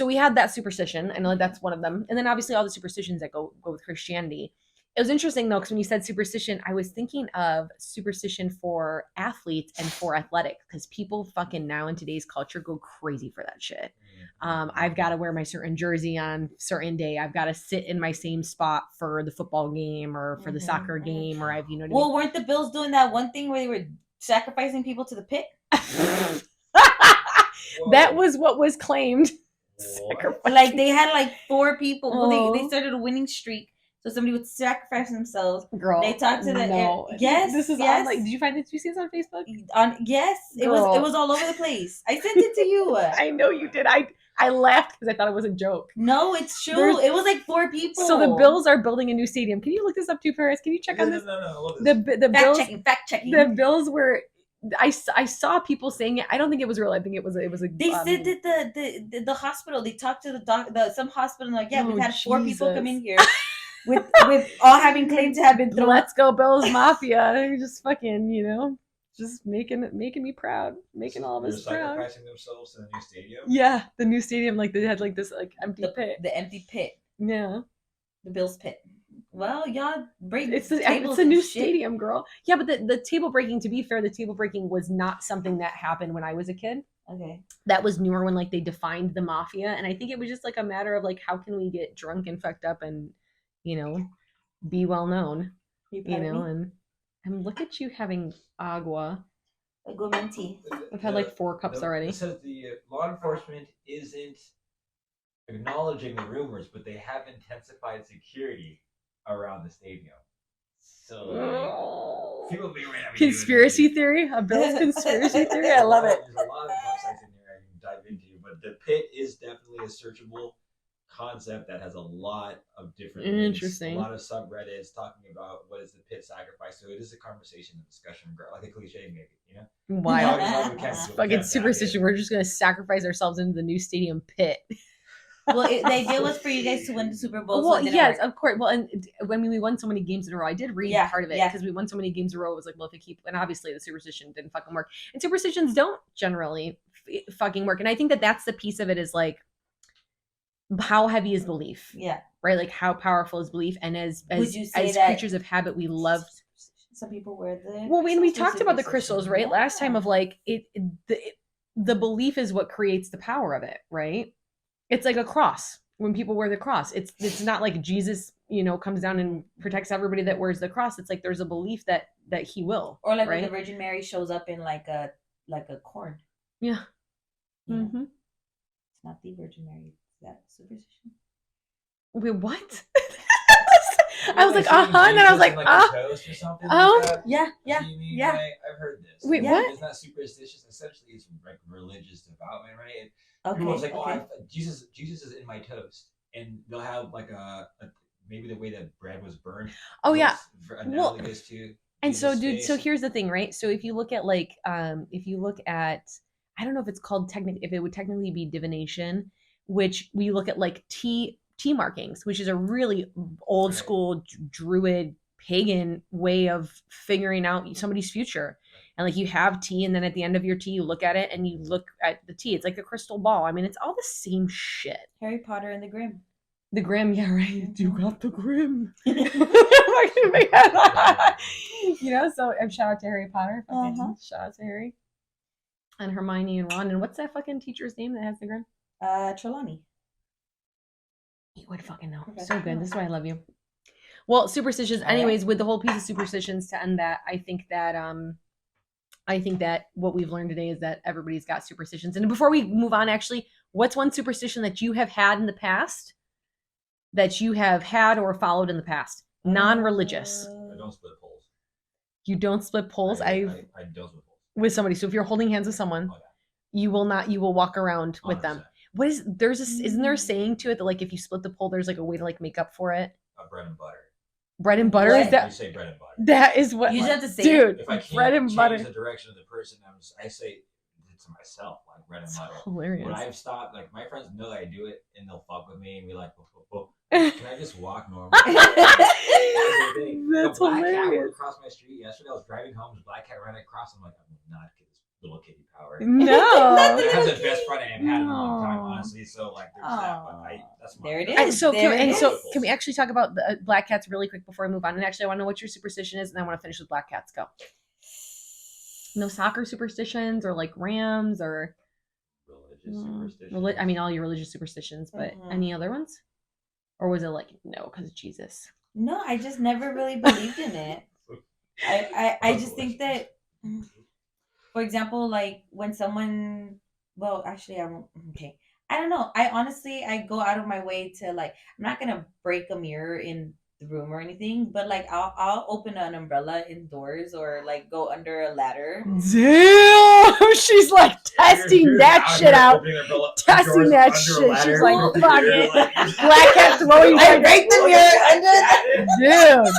we had that superstition. I know that's one of them, and then obviously all the superstitions that go with Christianity. It was interesting though, because when you said superstition, I was thinking of superstition for athletes and for athletics, because people fucking now in today's culture go crazy for that shit. I've got to wear my certain jersey on certain day. I've got to sit in my same spot for the football game or for the soccer game, or I've, you know what I mean? Weren't the Bills doing that one thing where they were sacrificing people to the pit? That was what was claimed. Like they had like 4 people. Well, they started a winning streak. So somebody would sacrifice themselves. Girl, they talked to the yes. This is on, like, did you find this? Did you see this on Facebook? Yes, girl. It was all over the place. I sent it to you. I know you did. I laughed because I thought it was a joke. No, it's true. It was like 4 people. So the Bills are building a new stadium. Can you look this up too, Paris? Can you check on this? No. The Bills fact checking. The Bills were. I saw people saying it. I don't think it was real. I think it was a. They said that the hospital. They talked to some hospital. Like, we've had 4 people come in here. with all having claimed to have been thrown. Let's go Bills Mafia. They're just fucking, just making me proud, making all of us proud. Sacrificing themselves in the new stadium. Yeah, the new stadium, like they had like this like empty pit. The empty pit. Yeah, the Bills pit. Well, y'all break. It's a new stadium, girl. Yeah, but the table breaking. To be fair, the table breaking was not something that happened when I was a kid. Okay, that was newer when like they defined the mafia, and I think it was just like a matter of like how can we get drunk and fucked up and be well known, and look at you having agua. Aguamenti. I've had like 4 cups already. It says the law enforcement isn't acknowledging the rumors, but they have intensified security around the stadium. So people may conspiracy theory, a Bill's conspiracy theory. I love it. There's a lot of websites in there I can dive into, but the pit is definitely a searchable concept that has a lot of different interesting links, a lot of subreddits talking about what is the pit sacrifice. So it is a conversation and discussion, like a cliche maybe, why fucking superstition, we're just gonna sacrifice ourselves into the new stadium pit. Well, the idea was for you guys to win the Super Bowl. Well, yes, of course. Well, and when we won so many games in a row, I did read part of it because we won so many games in a row. It was like, well, if they keep, and obviously the superstition didn't fucking work, and superstitions don't generally fucking work. And I think that that's the piece of it is like, how heavy is belief? Yeah. Right? Like how powerful is belief? And as creatures of habit, we love. Some people wear the. Well, we talked about the crystals, right? Last time of like the belief is what creates the power of it, right? It's like a cross. When people wear the cross, it's not like Jesus, comes down and protects everybody that wears the cross. It's like there's a belief that he will. Or like right? when the Virgin Mary shows up in like a corn. Yeah. Mm-hmm. It's not the Virgin Mary. That superstition? Wait, what? I was like, and then I was like, toast or something like that? Yeah. Right? I've heard this. Wait, what? It's not superstitious. Essentially, it's like religious devoutment, right? Okay. Everyone's like, Jesus is in my toast, and they'll have like a maybe the way that bread was burned. Oh yeah. Analogous to. And so, dude, face. so here's the thing, right? So if you look at I don't know if it's called if it would technically be divination, which we look at like tea markings, which is a really old school druid pagan way of figuring out somebody's future. And like you have tea, and then at the end of your tea, you look at it and you look at the tea. It's like a crystal ball. I mean, it's all the same shit. Harry Potter and the Grimm. The Grimm, yeah, right. You got the Grimm. So shout out to Harry Potter. Shout out to Harry. And Hermione and Ron. And what's that fucking teacher's name that has the Grimm? Trelawney. You would fucking know. So good. This is why I love you. Well, superstitions. Anyways, with the whole piece of superstitions to end that, I think that what we've learned today is that everybody's got superstitions. And before we move on, actually, what's one superstition that you have had in the past? That you have had or followed in the past, non-religious. I don't split poles. You don't split poles. I don't split poles with somebody. So if you're holding hands with someone, you will not. You will walk around with 100%. them. Isn't there a saying to it that like if you split the pole, there's like a way to like make up for it? Bread and butter. Bread and butter What? is that? You say bread and butter. That is what You just have to say, dude. If I can't Bread and change butter. the direction of the person, I say it to myself, like bread and That's butter. hilarious. When I've stopped, like my friends know that I do it, and they'll fuck with me and be like, "Can I just walk normal?" That's The black cat hilarious. went across my street yesterday. I was driving home. The black cat ran across. I'm like, I'm not get this little kitty power. No. I have the best friend I have had in a long time, honestly. So like, there's that. But that's my There it And is. so, There it so is. can we actually talk about the black cats really quick before we move on? And actually, I want to know what your superstition is, and I want to finish with black cats. Go. No soccer superstitions or like rams or religious superstition. I mean, all your religious superstitions, but any other ones? Or was it like no, because of Jesus? No, I just never really believed in it. I just think that, for example, like when someone, well, actually, I won't. Okay, I don't know. I go out of my way to like. I'm not gonna break a mirror in the room or anything, but like I'll open an umbrella indoors or like go under a ladder. Damn, she's like testing that shit out. Testing that shit. She's like, fuck it. Black cat throwing. I break the mirror under. Dude.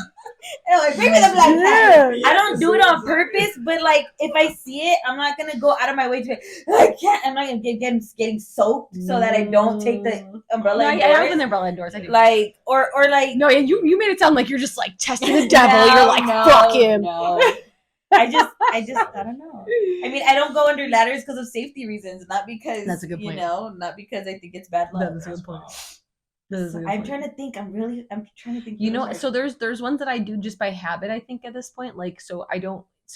No, I break it up like that. I don't do it on purpose, but like if I see it, I'm not gonna go out of my way to. I can't. I'm not gonna getting soaked so that I don't take the umbrella. No, I have an umbrella indoors. I do. Like or like. No, you made it sound like you're just like testing the devil. You're like fuck him. No. I don't know. I mean, I don't go under ladders because of safety reasons, not because that's a good point. Not because I think it's bad luck. That's a good point. I'm trying to think. I'm trying to think. So there's ones that I do just by habit. I think at this point, like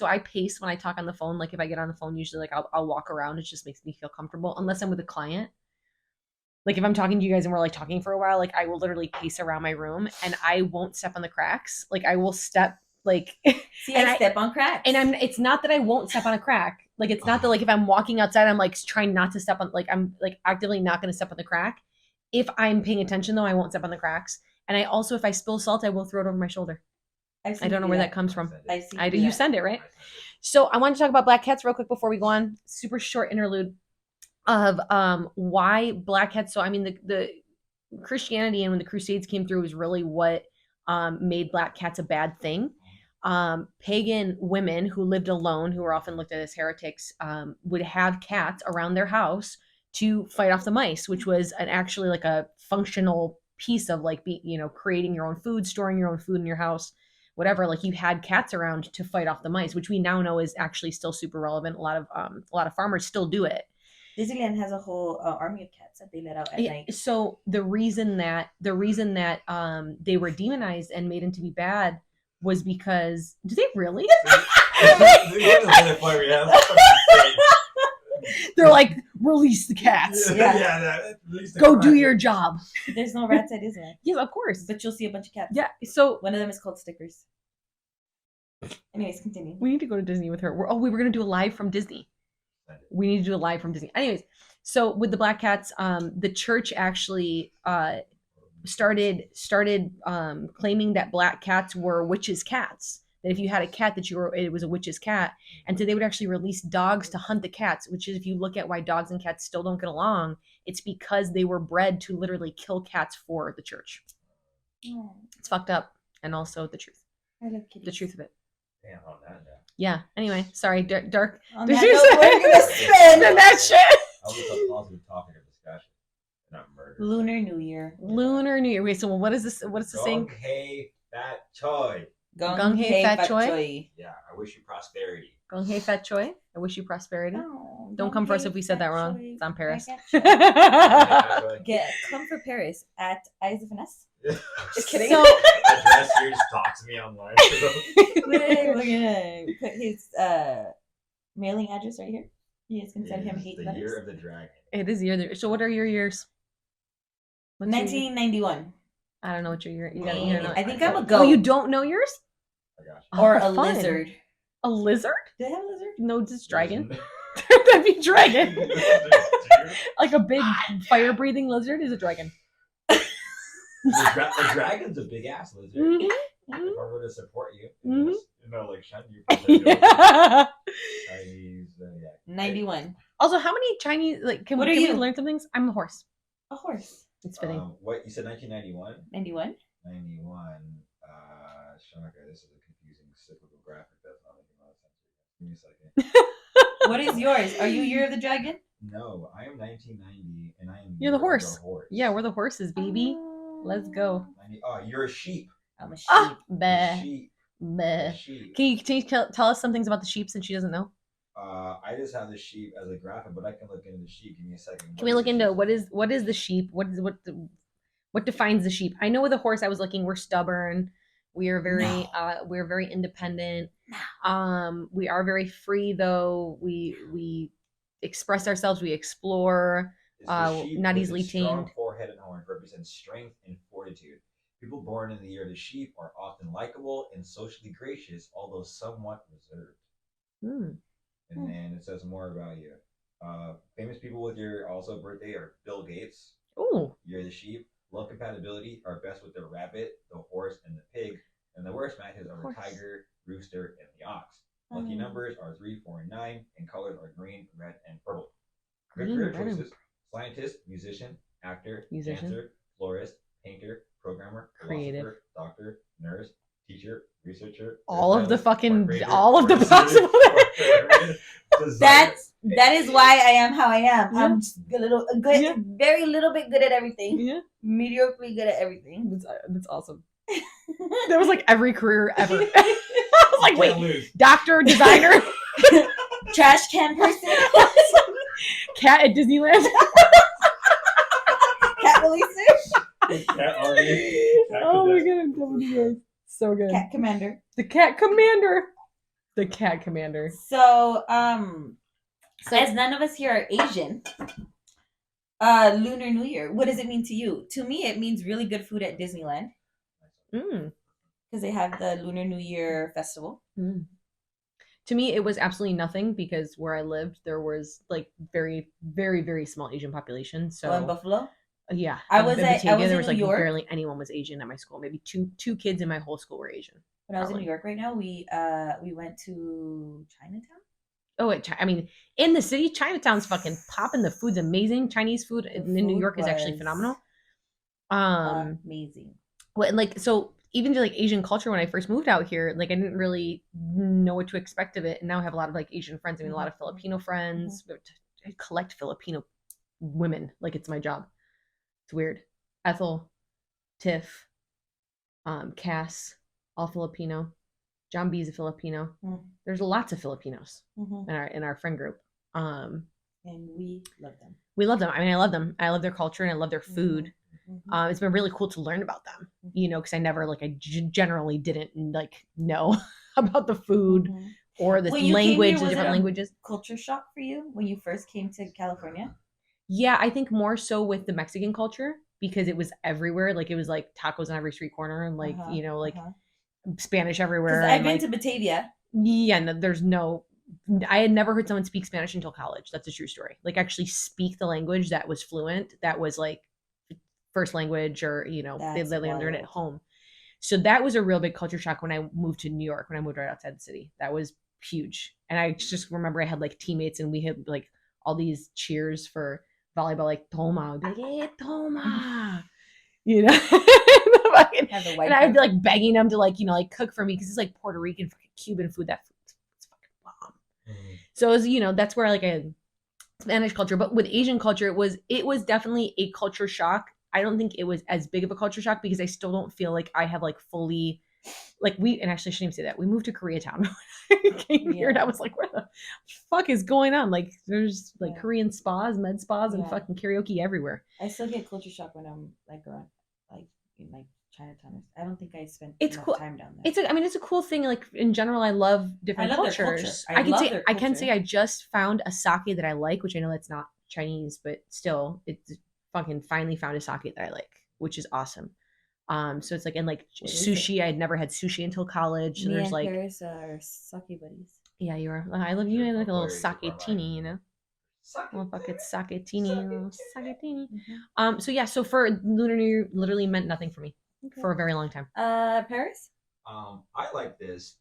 I pace when I talk on the phone. Like if I get on the phone, usually like I'll walk around. It just makes me feel comfortable. Unless I'm with a client. Like if I'm talking to you guys and we're like talking for a while, like I will literally pace around my room and I won't step on the cracks. Like I will step. Like see, I step on cracks, and it's not that I won't step on a crack. Like it's not that like if I'm walking outside, I'm like trying not to step on. Like I'm like actively not going to step on the crack. If I'm paying attention though, I won't step on the cracks. And I also, if I spill salt, I will throw it over my shoulder. I don't know where that comes from. I do. You send it, right? So I want to talk about black cats real quick before we go on. Super short interlude of why black cats. So I mean the Christianity and when the Crusades came through was really what made black cats a bad thing. Pagan women who lived alone, who were often looked at as heretics, would have cats around their house to fight off the mice, which was actually like a functional piece of like creating your own food, storing your own food in your house, whatever. Like you had cats around to fight off the mice, which we now know is actually still super relevant. A lot of farmers still do it. Disneyland has a whole army of cats that they let out at night. So the reason that they were demonized and made into be bad was because do they really? They're like, release the cats. Go do your job. There's no rats at Disneyland. Yes, of course. But you'll see a bunch of cats. Yeah. So one of them is called Stickers. Anyways, continue. We need to go to Disney with her. We were gonna do a live from Disney. We need to do a live from Disney. Anyways, so with the black cats, the church actually started claiming that black cats were witches' cats. That if you had a cat that it was a witch's cat, and so they would actually release dogs to hunt the cats. Which is, if you look at why dogs and cats still don't get along, it's because they were bred to literally kill cats for the church. Oh. It's fucked up, and also the truth. I love kitties. The truth of it. Damn, on that note. Yeah. Anyway, sorry, dark. On Did that you note, say we're gonna spin that shit? I was a positive topic of discussion, not murder. Lunar New Year. Lunar New Year. Wait, so what is this? What is the saying? Gong hei fat choi. Gung hei fat choi? Yeah, I wish you prosperity. Gong hei fat choi. I wish you prosperity. Oh, Don't come for us if we said that wrong. It's on Paris. Come for Paris at Eyes of Finesse. Just kidding. So, Address here, just talk to me online. We're gonna put his mailing address right here. You guys can send him hate the letters. year of the dragon. it is year. So what are your years? What's your year? 1991. I don't know what your year. You Man, gotta know. I think I I'm a don't- goat. Oh, you don't know yours? I got you. Oh, or a fun. lizard. A lizard? Do they have a lizard? No, just dragon. That'd be dragon. Like a big fire-breathing lizard is a dragon. The dragon's a big ass lizard. Mhm. If I were to support you, Mhm. like shun you from the Yeah. Chinese zodiac. 91. Also, how many Chinese can What we are you? learn some things? I'm a horse. A horse. It's fitting. What you said? 1991. 91. 91. Shaka, this is a confusing cyclical graphic. That's not making a lot of sense. Give me a second. What is yours? Are you Year of the Dragon? No, I am 1990, and I am. You're the year of horse. Yeah, we're the horses, baby. Let's go. 90, oh, you're a sheep. I'm a sheep. Ah, A bleh, sheep. bleh. A sheep. Can you tell us some things about the sheep since she doesn't know? I just have the sheep as a graphic, but I can look into the sheep. Give me a second. Can we look into what is the sheep? What defines the sheep? I know with the horse, I was looking. We're stubborn. We are very we're very independent. We are very free, though. We express ourselves. We explore. Not easily tamed. Strong forehead and horns represent strength and fortitude. People born in the year of the sheep are often likable and socially gracious, although somewhat reserved. And then it says more about you. Famous people with your also birthday are Bill Gates. Oh, You're the sheep. Love compatibility are best with the rabbit, the horse, and the pig. And the worst matches are the tiger, rooster, and the ox. Lucky numbers are 3, 4, and 9, and colors are green, red, and purple. Career choices: scientist, musician, actor, dancer, florist, painter, programmer, creative, philosopher, doctor, nurse, teacher, researcher. all of the hairstylist, possible. That is why I am how I am. Yeah. I'm just a little good, Yeah. very little bit good at everything. Yeah, Mediocrely good at everything. that's awesome. That was like every career ever. I was like, wait, doctor, designer, Trash can person. cat at Disneyland. Cat releaser. Cat artist. Oh my god, I'm done with you guys. So good. Cat commander. The cat commander. The cat commander. So as none of us here are Asian, Lunar New Year, what does it mean to you? To me, it means really good food at Disneyland because they have the Lunar New Year festival. To me, it was absolutely nothing because where I lived, there was like very, very, very small Asian population. So in Buffalo, yeah, I was there was in like New York. barely anyone was Asian at my school. Maybe two kids in my whole school were Asian. When I was in New York right now, we went to Chinatown. Oh, I mean, in the city, Chinatown's fucking popping. The food's amazing. Chinese food in New York is actually phenomenal. Amazing. Well, like, so even to like Asian culture, when I first moved out here, like I didn't really know what to expect of it, and now I have a lot of like Asian friends. I mean, a lot of Filipino friends. I collect Filipino women like it's my job. It's weird. Ethel, Tiff, Cass, all Filipino. John B is a Filipino. There's lots of Filipinos in our friend group. And we love them. We love them. I mean, I love them. I love their culture and I love their food. It's been really cool to learn about them, you know, because I never generally didn't like know about the food or the language, the different languages. Culture shock for you when you first came to California? Yeah, I think more so with the Mexican culture because it was everywhere. Like it was like tacos on every street corner and like, you know, like Spanish everywhere. I've been to Batavia. Yeah, no, I had never heard someone speak Spanish until college. That's a true story. Like actually speak the language that was fluent, that was like first language, or they That's learn it at wild. home. So that was a real big culture shock when I moved to New York, when I moved right outside the city. That was huge. And I just remember I had like teammates, and we had like all these cheers for volleyball, like Toma. I'd be like, hey, Toma. Have the white And I'd be pepper. like begging them to like cook for me, because it's like Puerto Rican fucking Cuban food. That food's fucking bomb. So it was, that's where like a Spanish culture. But with Asian culture, it was definitely a culture shock. I don't think it was as big of a culture shock, because I still don't feel like I have like fully, like, and actually I shouldn't even say that. We moved to Koreatown when I came here, and I was like, where the fuck is going on? Like, there's like Korean spas, med spas, and fucking karaoke everywhere. I still get culture shock when I'm like around, like in like Chinatown. I don't think I spent enough time down there. It's a cool thing. Like, in general, I love different cultures. I can say I just found a sake that I like, which I know that's not Chinese, but still, it's fucking finally found a sake that I like, which is awesome. So it's like, and like sushi, I had never had sushi until college. So there's like Paris are sake buddies. Yeah, you are. I love you. Like a little sake teeny, Little fucking sake teeny, little sake teeny. So yeah, so for Lunar New Year, literally meant nothing for me for a very long time. Paris. I like this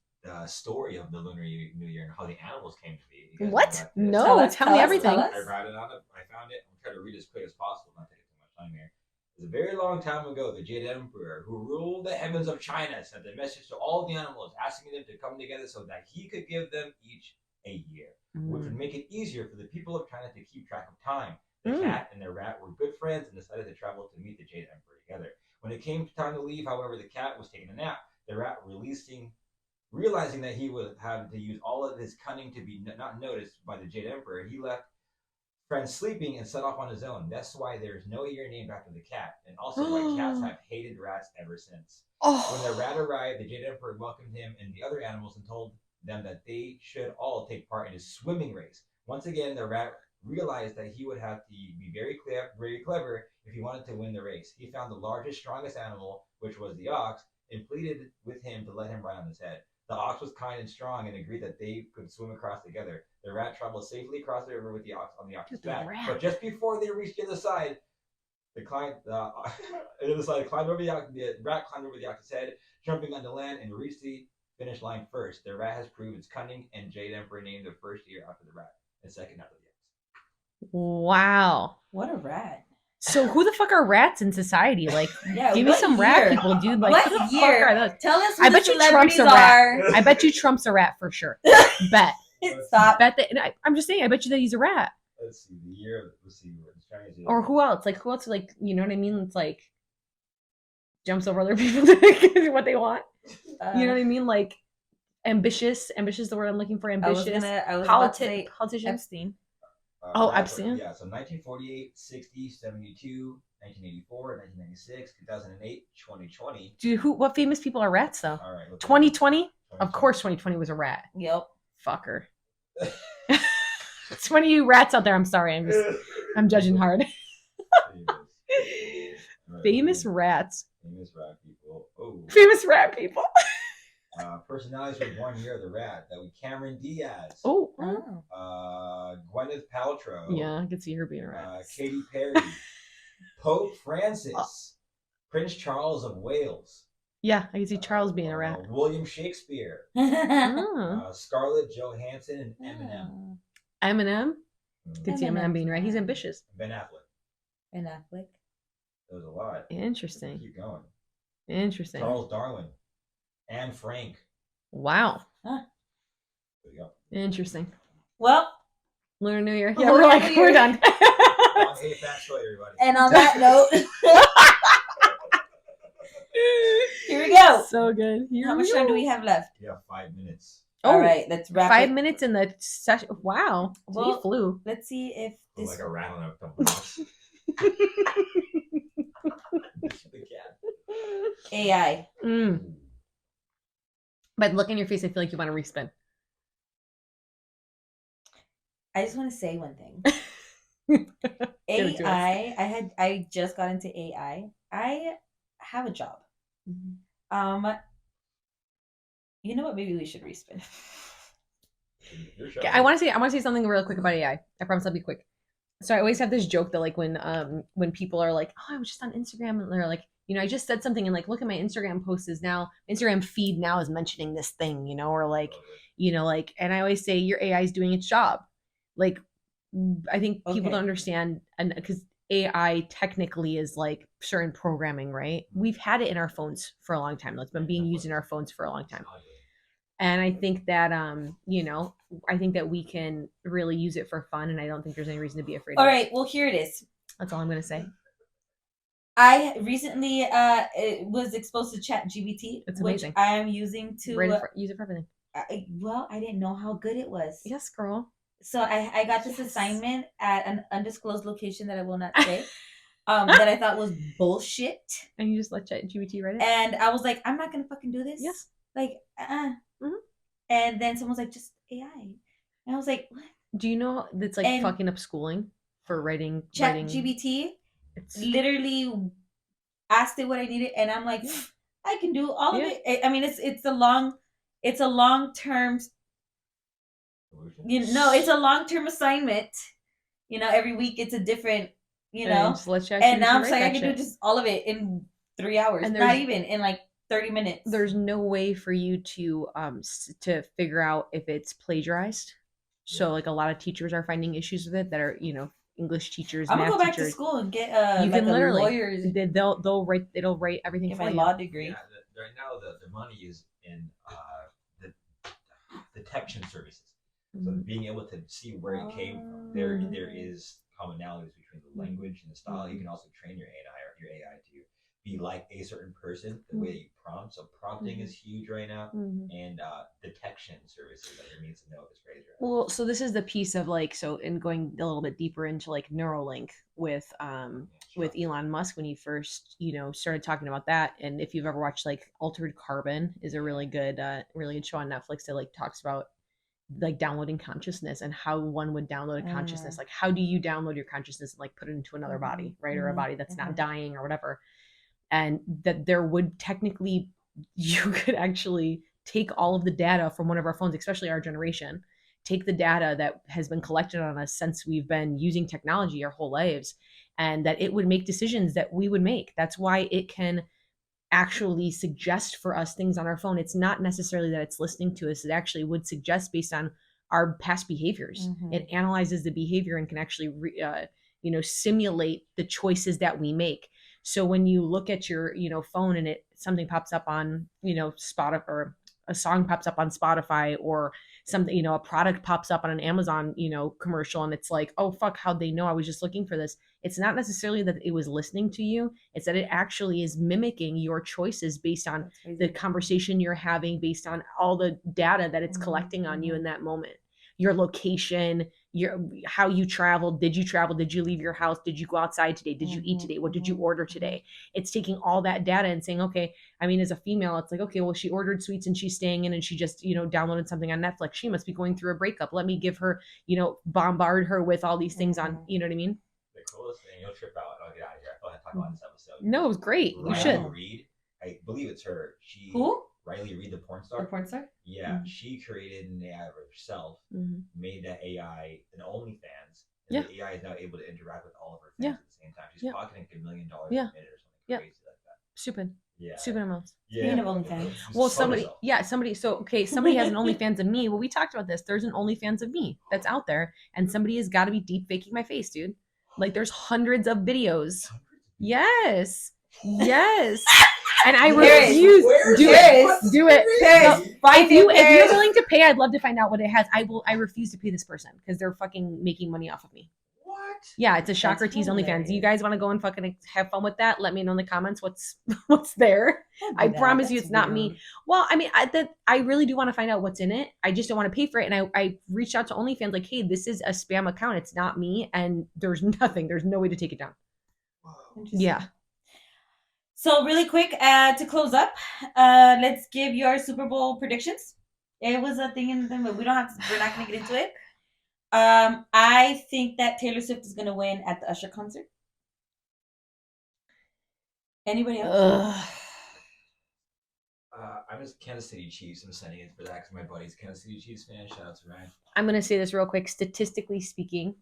story of the Lunar New Year and how the animals came to be. What? No, tell me everything. I found it. I'm trying to read as quick as possible, not taking too much time here. It's a very long time ago, the Jade Emperor, who ruled the heavens of China, sent a message to all the animals, asking them to come together so that he could give them each a year, which would make it easier for the people of China to keep track of time. The cat and the rat were good friends and decided to travel to meet the Jade Emperor together. When it came time to leave, however, the cat was taking a nap. The rat realizing that he would have to use all of his cunning to be not noticed by the Jade Emperor, he left friend sleeping and set off on his own. That's why there's no year named after the cat, and also why cats have hated rats ever since. When the rat arrived, the Jade Emperor welcomed him and the other animals and told them that they should all take part in his swimming race. Once again, the rat realized that he would have to be very clever if he wanted to win the race. He found the largest, strongest animal, which was the ox, and pleaded with him to let him ride on his head. The ox was kind and strong and agreed that they could swim across together. The rat traveled safely across the river with the ox on the ox's back. But just before they reached the other side, the rat climbed over the ox's head, jumping on the land, and reached the finish line first. The rat has proved its cunning, and Jade Emperor named the first year after the rat, and second after the ox. Wow. What a rat. So who the fuck are rats in society? Like, give me some rat people, dude. Like, what who the year? fuck are those? Tell us who I the bet you Trump's a rat. are. I bet you Trump's a rat for sure. Bet. Stop. Bet that. I'm just saying. I bet you that he's a rat. Let's see the year. Let's see what it's trying to do. Or who else? Like, who else? Like, you know what I mean? It's like jumps over other people to do what they want. You know what I mean? Like, ambitious. Ambitious is the word I'm looking for. Ambitious. I was about to say politician. Epstein. Epstein. Yeah, so 1948, 60, 72, 1984, 1996, 2008, 2020. Dude, what famous people are rats though? All right. 2020? Of course 2020 was a rat. Yep. Fucker. It's one of you rats out there. I'm sorry. I'm judging hard. Famous rats. Famous rat people. Oh. Famous rat people. Personalities with 1 year of the rat. That was Cameron Diaz. Oh. Gwyneth Paltrow. Yeah, I could see her being a rat. Katy Perry. Pope Francis. Prince Charles of Wales. Yeah, I can see Charles being a rat. William Shakespeare. Scarlett Johansson and Eminem. Eminem? Could see Eminem being right. He's ambitious. Ben Affleck. Ben Affleck. There was a lot. Interesting. Keep going. Interesting. Charles Darwin. Anne Frank. Wow. Huh. There you go. Interesting. Well, Lunar New Year. Yeah, we're done. Hey, fat story, everybody. And on that note, here we go. So good. How much time do we have left? Yeah, 5 minutes. All right, let's wrap 5 minutes in the session. Wow. Well, we flew. Let's see if this. Like a rat on a compass. AI. By the look in your face, I feel like you want to respin. I just want to say one thing. AI. I just got into AI. I have a job. You know what? Maybe we should respin. Okay, I want to say something real quick about AI. I promise I'll be quick. So I always have this joke that like when people are like, oh, I was just on Instagram and they're like, I just said something and like look at my Instagram post is now Instagram feed now is mentioning this thing, or like, like, and I always say your AI is doing its job. Like I think people don't understand, and because AI technically is like certain programming, right? We've had it in our phones for a long time. It's been being used in our phones for a long time. And I think that I think that we can really use it for fun, and I don't think there's any reason to be afraid. All right, well, here it is. That's all I'm gonna say. I recently was exposed to ChatGPT, which I am using to use it for everything. I didn't know how good it was. Yes, girl. So I got this assignment at an undisclosed location that I will not say. That I thought was bullshit. And you just let ChatGPT write it? And I was like, I'm not gonna fucking do this. Yes. Like, And then someone's like, just AI. And I was like, what? Do you know that's like fucking up schooling for writing? ChatGPT literally asked it what I needed, and I'm like, I can do all of it. I mean, it's a long term. It's a long term assignment. Every week it's a different. And now I'm like, I can do just all of it in 3 hours, and not even in like 30 minutes. There's no way for you to figure out if it's plagiarized. So like a lot of teachers are finding issues with it that are English teachers. I'm gonna go back teachers. to school and get you like can literally lawyers. It'll write everything. Get my law degree. Yeah, right now the money is in the detection services. So being able to see where it came from, there is commonalities between the language and the style. You can also train your AI to be like a certain person, the way you prompt. So prompting is huge right now, and detection services that it needs to know is crazy. Right? Well, so this is the piece of in going a little bit deeper into like Neuralink with Elon Musk when he first started talking about that. And if you've ever watched like Altered Carbon, is a really good show on Netflix that like talks about like downloading consciousness and how one would download a consciousness. Like how do you download your consciousness and like put it into another body, right? Or a body that's not dying or whatever. And that there would technically, you could actually take all of the data from one of our phones, especially our generation, take the data that has been collected on us since we've been using technology our whole lives, and that it would make decisions that we would make. That's why it can actually suggest for us things on our phone. It's not necessarily that it's listening to us. It actually would suggest based on our past behaviors. It analyzes the behavior and can actually simulate the choices that we make. So when you look at your phone and something pops up on Spotify, or a song pops up on Spotify, or something a product pops up on an Amazon commercial, and it's like, oh fuck, how'd they know I was just looking for this? It's not necessarily that it was listening to you. It's that it actually is mimicking your choices based on the conversation you're having, based on all the data that it's collecting on you in that moment. Your location, how you traveled. Did you travel? Did you leave your house? Did you go outside today? Did you eat today? What did you order today? It's taking all that data and saying, okay, I mean, as a female, it's like, okay, well, she ordered sweets and she's staying in, and she just, downloaded something on Netflix. She must be going through a breakup. Let me give her, bombard her with all these things on, you know what I mean? The coolest thing, you'll trip out, and I'll get out of here. I thought I'd talk about this episode. No, it was great. You should. Reed, I believe it's her. Who? Riley Reid, the porn star. The porn star? Yeah, she created an AI of herself, made that AI an OnlyFans, and the AI is now able to interact with all of her fans at the same time. She's pocketing $1 million a minute or something crazy like that. Stupid. Yeah. Stupid amounts. Speaking of OnlyFans. Well, somebody has an OnlyFans of me. Well, we talked about this. There's an OnlyFans of me that's out there, and somebody has got to be deep faking my face, dude. Like, there's hundreds of videos. Yes. And I refuse. Do it. If you're willing to pay, I'd love to find out what it has. I refuse to pay this person because they're fucking making money off of me. What? Yeah, it's a Shocker Tees OnlyFans. You guys want to go and fucking have fun with that? Let me know in the comments what's there. I promise you it's not me. Well, I mean, I really do want to find out what's in it. I just don't want to pay for it. And I reached out to OnlyFans like, hey, this is a spam account. It's not me. And there's nothing. There's no way to take it down. Yeah. So really quick, to close up, let's give your Super Bowl predictions. It was a thing in them, but we're not gonna get into it. I think that Taylor Swift is gonna win at the Usher concert. Anybody else? I'm just Kansas City Chiefs. I'm sending it for that because my buddy's Kansas City Chiefs fan. Shout out to Ryan. I'm gonna say this real quick. Statistically speaking,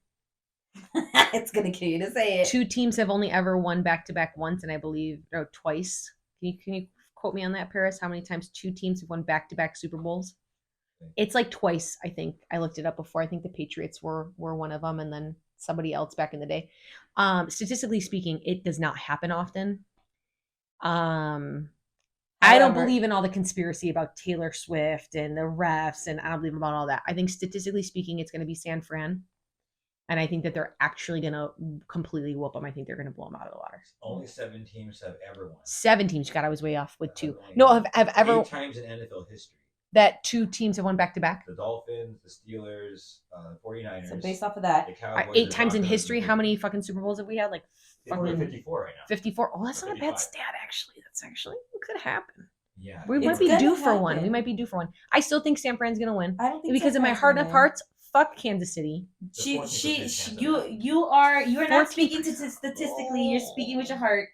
It's gonna kill you to say it. 2 teams have only ever won back-to-back once, and I believe twice. Can you quote me on that, Paris? How many times 2 teams have won back-to-back Super Bowls? It's like twice, I think. I looked it up before. I think the Patriots were one of them, and then somebody else back in the day. Statistically speaking, it does not happen often. I don't believe in all the conspiracy about Taylor Swift and the refs, and I don't believe about all that. I think statistically speaking, it's going to be San Fran. And I think that they're actually going to completely whoop them. I think they're going to blow them out of the water. Only 7 teams have ever won. 7 teams. God, I was way off with 2. No, have ever 8 times in NFL history. That 2 teams have won back to back. The Dolphins, the Steelers, 49ers. So based off of that, the Cowboys, 8 times in history. How many fucking Super Bowls have we had? Like fucking 54 right now. 54. Oh, that's not a bad stat actually. That's actually it could happen. Yeah. We might be due for one. We might be due for one. I still think San Fran's going to win. I don't think because in my heart of hearts, fuck Kansas City. You are not speaking to statistically. You're speaking with your heart.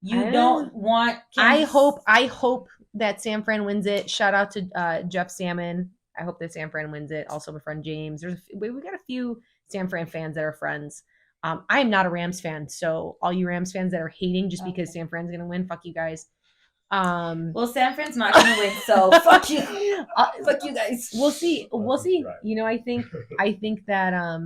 You don't want. I hope that San Fran wins it. Shout out to Jeff Salmon. I hope that San Fran wins it. Also, my friend James. We got a few San Fran fans that are friends. I am not a Rams fan, so all you Rams fans that are hating just because San Fran's gonna win, fuck you guys. Well, San Fran's not gonna win, so fuck you. Fuck you guys. We'll see. We'll see. Right. You know, I think that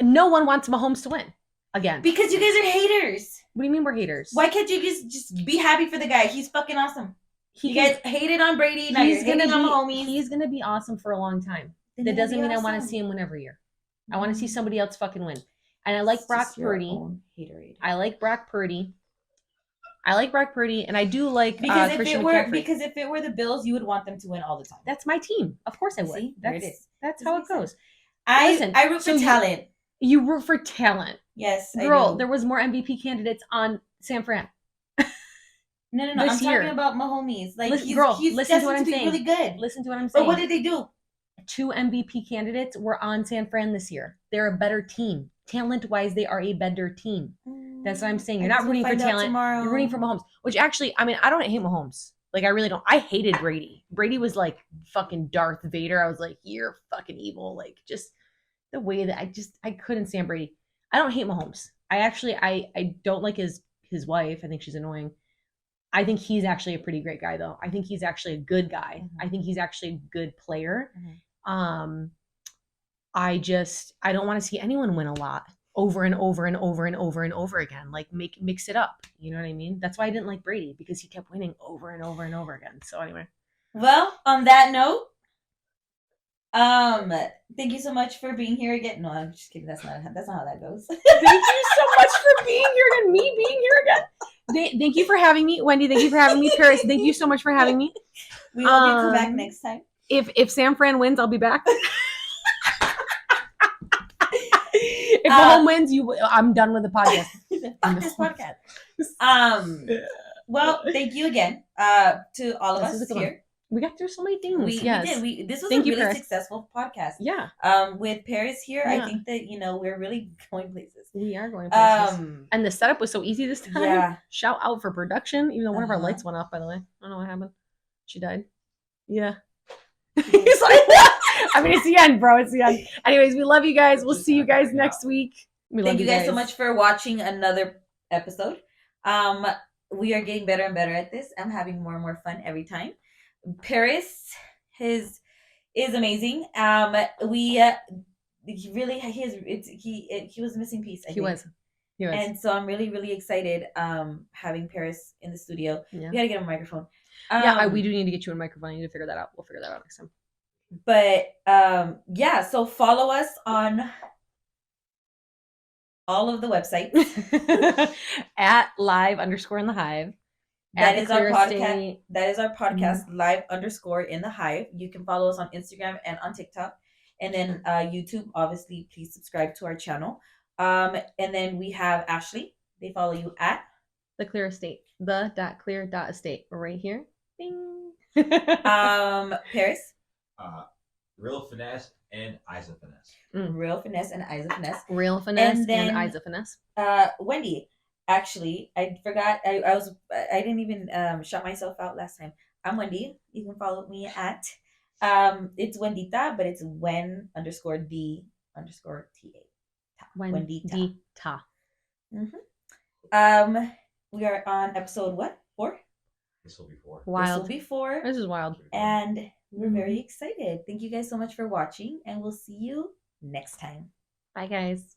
no one wants Mahomes to win again because you guys are haters. What do you mean we're haters? Why can't you just be happy for the guy? He's fucking awesome. You guys hated on Brady. Now you're hating on Mahomes. He's gonna be awesome for a long time. That doesn't mean I want to see him win every year. I want to see somebody else fucking win. And I like Brock Purdy. I like Brock Purdy. And I do like because if it were the Bills, you would want them to win all the time. That's my team. Of course I would. See? That's how it goes. I root for talent. You root for talent. Yes, girl. There was more MVP candidates on San Fran. No. I'm talking about Mahomes. Like, he's listen to what I'm saying. Really good. Listen to what I'm saying. But what did they do? 2 MVP candidates were on San Fran this year. They're a better team. Talent-wise, they are a better team. That's what I'm saying. You're not rooting for talent. You're rooting for Mahomes. Which actually, I mean, I don't hate Mahomes. Like, I really don't. I hated Brady. Brady was like fucking Darth Vader. I was like, you're fucking evil. Like, just the way that I couldn't stand Brady. I don't hate Mahomes. I don't like his wife. I think she's annoying. I think he's actually a pretty great guy, though. I think he's actually a good guy. Mm-hmm. I think he's actually a good player. Mm-hmm. I don't want to see anyone win a lot over and over and over and over and over again. Like, mix it up. You know what I mean? That's why I didn't like Brady, because he kept winning over and over and over again. So anyway. Well, on that note, thank you so much for being here again. No, I'm just kidding. That's not how that goes. Thank you so much for being here and me being here again. Thank you for having me, Wendy. Thank you for having me, Paris. Thank you so much for having me. We hope you come back next time. If San Fran wins, I'll be back. If Mahomes wins, I'm done with the podcast. Fuck this podcast. Well, thank you again to all of us here. We got through so many things. We did. This was a really successful podcast. Yeah. With Paris here, yeah. I think that we're really going places. We are going places. And the setup was so easy this time. Yeah. Shout out for production, even though one of our lights went off. By the way, I don't know what happened. She died. Yeah. He's like, I mean, it's the end, bro. It's the end. Anyways, we love you guys. We'll see you guys next week. Thank you guys so much for watching another episode. We are getting better and better at this. I'm having more and more fun every time. Paris is amazing. He was a missing piece. He was. And so I'm really, really excited having Paris in the studio. Yeah. We gotta get a microphone. We do need to get you a microphone. I need to figure that out. We'll figure that out next time. But so follow us on all of the websites at live_in the Hive. That is our podcast. That is our podcast, live_in the Hive. You can follow us on Instagram and on TikTok, and then YouTube. Obviously, please subscribe to our channel. And then we have Ashlee. They follow you at The Clear Estate. The.clear.estate right here. Bing. Paris. Real Finesse and Isa Finesse. Real Finesse and Isa Finesse. Real Finesse and Isa Finesse. Wendy. Actually, I forgot. I didn't even shout myself out last time. I'm Wendy. You can follow me at it's Wendita, but it's Wen_D_TA. Wendy. We are on episode what? 4? This will be 4. Wild. This will be 4. This is wild. And we're very excited. Thank you guys so much for watching, and we'll see you next time. Bye, guys.